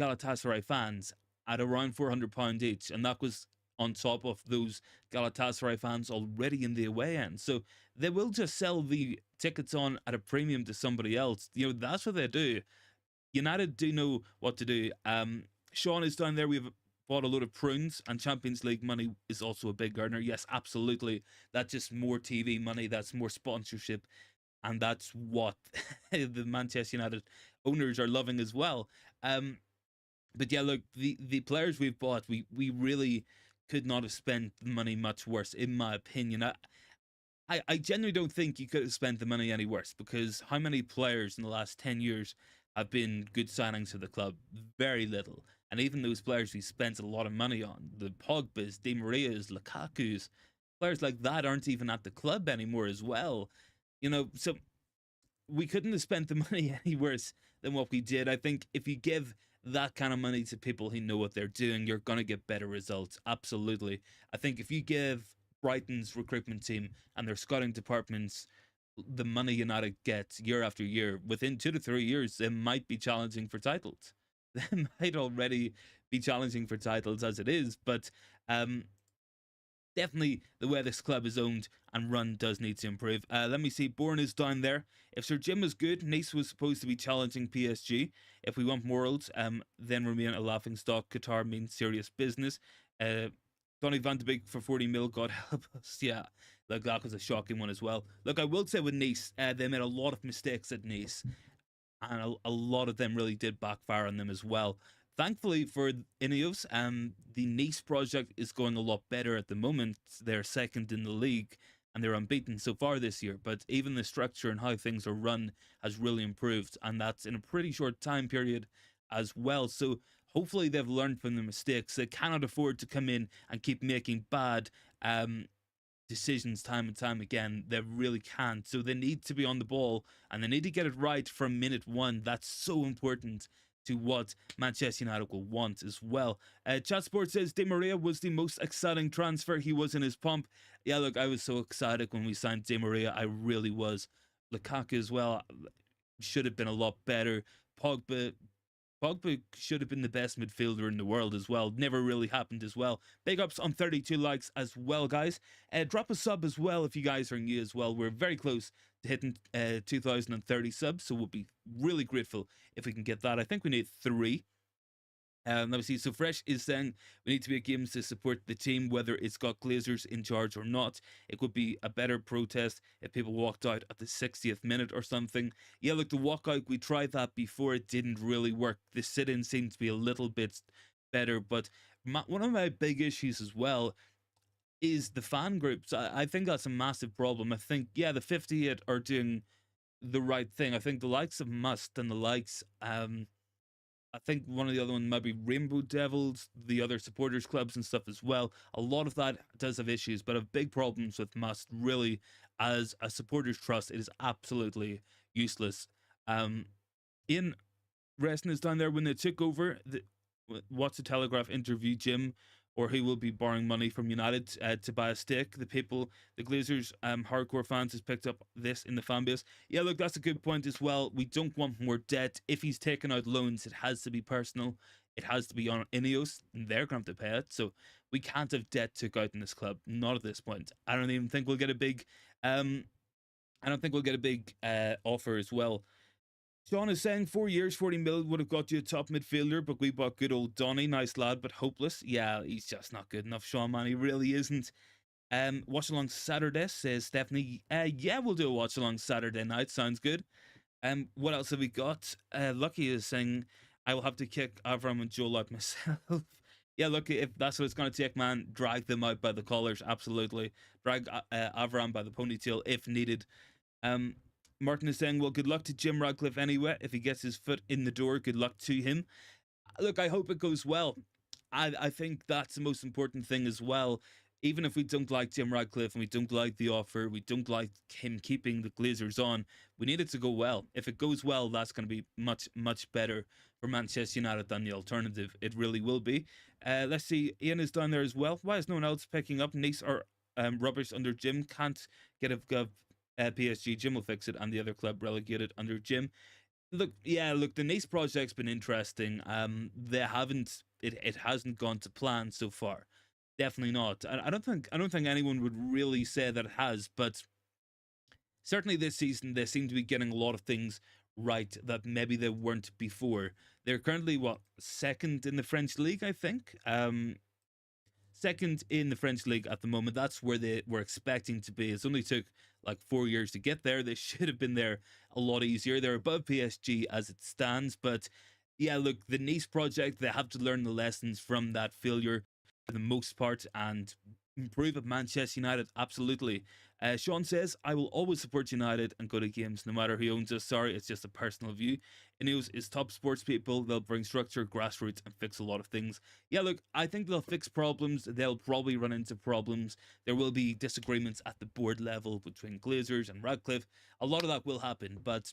Galatasaray fans at around £400 each, and that was on top of those Galatasaray fans already in the away end. So they will just sell the tickets on at a premium to somebody else. You know, that's what they do. United do know what to do. Sean is down there. We've bought a load of prunes, and Champions League money is also a big earner. Yes, absolutely. That's just more TV money. That's more sponsorship. And that's what the Manchester United owners are loving as well. But yeah, look, the players we've bought, we really could not have spent the money much worse, in my opinion. I genuinely don't think you could have spent the money any worse, because how many players in the last 10 years have been good signings for the club? Very little. And even those players we spent a lot of money on, the Pogba's, Di Maria's, Lukaku's, players like that aren't even at the club anymore as well. You know, so we couldn't have spent the money any worse than what we did. I think if you give that kind of money to people who know what they're doing, you're going to get better results. Absolutely. I think if you give Brighton's recruitment team and their scouting departments the money United gets year after year, within 2 to 3 years, they might be challenging for titles. They might already be challenging for titles as it is, but definitely the way this club is owned and run does need to improve. Let me see. Bourne is down there. If Sir Jim was good, Nice was supposed to be challenging PSG. If we want morals, then remain a laughing stock. Qatar means serious business. Donny van de Beek for 40 mil, God help us. Yeah, like that was a shocking one as well. Look, I will say with Nice, they made a lot of mistakes at Nice, and a lot of them really did backfire on them as well. Thankfully for Ineos, the Nice project is going a lot better at the moment. They're second in the league and they're unbeaten so far this year. But even the structure and how things are run has really improved, and that's in a pretty short time period as well. So hopefully they've learned from the mistakes. They cannot afford to come in and keep making bad decisions time and time again. They really can't. So they need to be on the ball and they need to get it right from minute one. That's so important to what Manchester United will want as well. Chat Sport says Di Maria was the most exciting transfer. He was in his pomp. Yeah, look, I was so excited when we signed Di Maria. I really was. Lukaku as well should have been a lot better. Pogba Pogba should have been the best midfielder in the world as well. Never really happened as well. Big ups on 32 likes as well, guys. Drop a sub as well if you guys are new as well. We're very close to hitting 2030 subs, so we'll be really grateful if we can get that. I think we need 3. Let me see. So Fresh is saying we need to be at games to support the team, whether it's got Glazers in charge or not. It could be a better protest if people walked out at the 60th minute or something. Yeah, look, the walkout, we tried that before. It didn't really work. The sit-in seemed to be a little bit better, but one of my big issues as well is the fan groups. I think that's a massive problem. I think, yeah, the 58 are doing the right thing. I think the likes of Must and the likes, I think one of the other ones might be Rainbow Devils, the other supporters clubs and stuff as well. A lot of that does have issues, but have big problems with Must. Really, as a supporters trust, it is absolutely useless. Ian Reston is down there when they took over. What's the Telegraph interview Jim, or he will be borrowing money from United to buy a stake. The people, the Glazers, hardcore fans, has picked up this in the fan base. Yeah, look, that's a good point as well. We don't want more debt. If he's taking out loans, it has to be personal. It has to be on Ineos, and they're going to have to pay it. So we can't have debt took out in this club. Not at this point. I don't even think we'll get a big. I don't think we'll get a big offer as well. Sean is saying 4 years, 40 mil would have got you a top midfielder, but we bought good old Donny. Nice lad, but hopeless. Yeah, he's just not good enough, Sean, man. He really isn't. Watch along Saturday, says Stephanie. Yeah, we'll do a watch along Saturday night. Sounds good. What else have we got? Lucky is saying, I will have to kick Avram and Joel out myself. Yeah, look, if that's what it's going to take, man, drag them out by the collars. Absolutely. Drag Avram by the ponytail if needed. Martin is saying, well, good luck to Jim Ratcliffe anyway. If he gets his foot in the door, good luck to him. Look, I hope it goes well. I think that's the most important thing as well. Even if we don't like Jim Ratcliffe and we don't like the offer, we don't like him keeping the Glazers on, we need it to go well. If it goes well, that's going to be much, much better for Manchester United than the alternative. It really will be. Let's see. Ian is down there as well. Why is no one else picking up? Nice or rubbish under Jim. Can't get a PSG. Jim will fix it, and the other club relegated under Jim. Look, the Nice project's been interesting. They haven't. It hasn't gone to plan so far. Definitely not. I don't think anyone would really say that it has, but certainly this season they seem to be getting a lot of things right that maybe they weren't before. They're currently second in the French league, I think. Second in the French league at the moment. That's where they were expecting to be. It's only took like 4 years to get there. They should have been there a lot easier. They're above PSG as it stands, but yeah, look, the Nice project, they have to learn the lessons from that failure for the most part and improve at Manchester United. Absolutely. Sean says, I will always support United and go to games no matter who owns us. Sorry, it's just a personal view. Ineos is top sports people. They'll bring structure, grassroots, and fix a lot of things. Yeah, look, I think they'll fix problems. They'll probably run into problems. There will be disagreements at the board level between Glazers and Radcliffe. A lot of that will happen, but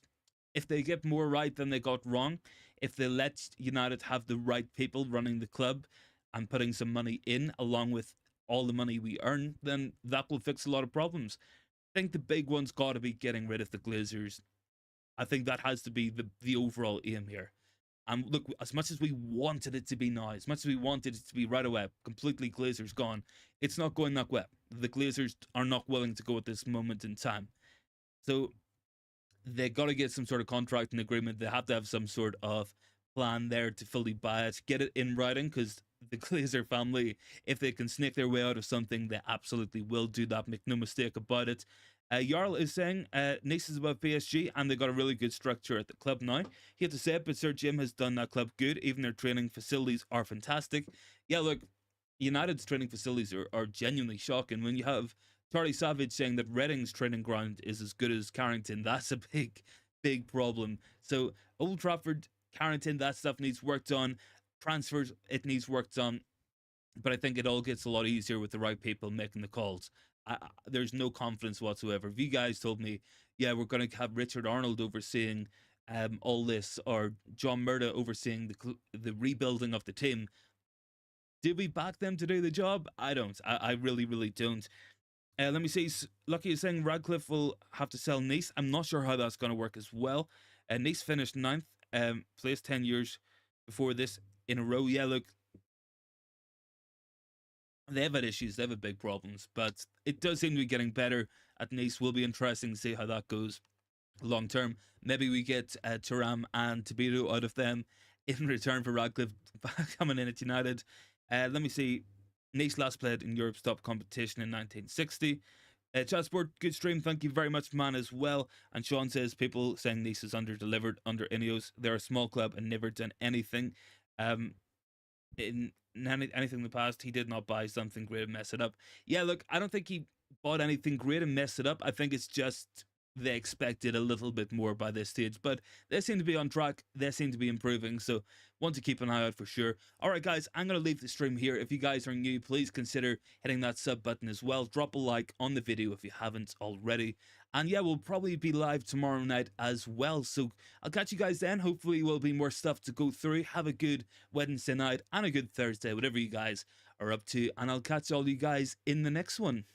if they get more right than they got wrong, if they let United have the right people running the club and putting some money in along with all the money we earn, then that will fix a lot of problems. I think the big one's got to be getting rid of the Glazers. I think that has to be the overall aim here. And look, as much as we wanted it to be now, as much as we wanted it to be right away, completely Glazers gone, it's not going that way. The Glazers are not willing to go at this moment in time. So they got to get some sort of contract and agreement. They have to have some sort of plan there to fully buy it, get it in writing, because the Glazer family, if they can snake their way out of something, they absolutely will do that. Make no mistake about it. Jarl is saying Nice is above PSG and they got a really good structure at the club now. He had to say it, but Sir Jim has done that club good. Even their training facilities are fantastic. Yeah, look, United's training facilities are genuinely shocking. When you have Charlie Savage saying that Reading's training ground is as good as Carrington, that's a big, big problem. So Old Trafford, Carrington, that stuff needs worked on. Transfers, it needs worked on. But I think it all gets a lot easier with the right people making the calls. There's no confidence whatsoever. If you guys told me, yeah, we're going to have Richard Arnold overseeing all this, or John Murda overseeing the rebuilding of the team, did we back them to do the job? I don't. I really, really don't. Let me see. Lucky is saying Radcliffe will have to sell Nice. I'm not sure how that's going to work as well. Nice finished ninth, placed 10 years before this in a row. Yeah, look, they have had issues, they have had big problems, but it does seem to be getting better at Nice. Will be interesting to see how that goes long term. Maybe we get Thuram and Tabito out of them in return for Radcliffe coming in at United. Let me see. Nice last played in Europe's top competition in 1960. Chat Sport, good stream. Thank you very much, man, as well. And Sean says people saying Nice is under delivered under Ineos. They're a small club and never done anything. Um, in anything in the past, he did not buy something great and mess it up. Yeah, look, I don't think he bought anything great and messed it up. I think it's just they expected a little bit more by this stage, but they seem to be on track. They seem to be improving, so want to keep an eye out for sure. All right, guys, I'm going to leave the stream here. If you guys are new, please consider hitting that sub button as well. Drop a like on the video if you haven't already. And yeah, we'll probably be live tomorrow night as well. So I'll catch you guys then. Hopefully, will be more stuff to go through. Have a good Wednesday night and a good Thursday, whatever you guys are up to. And I'll catch all you guys in the next one.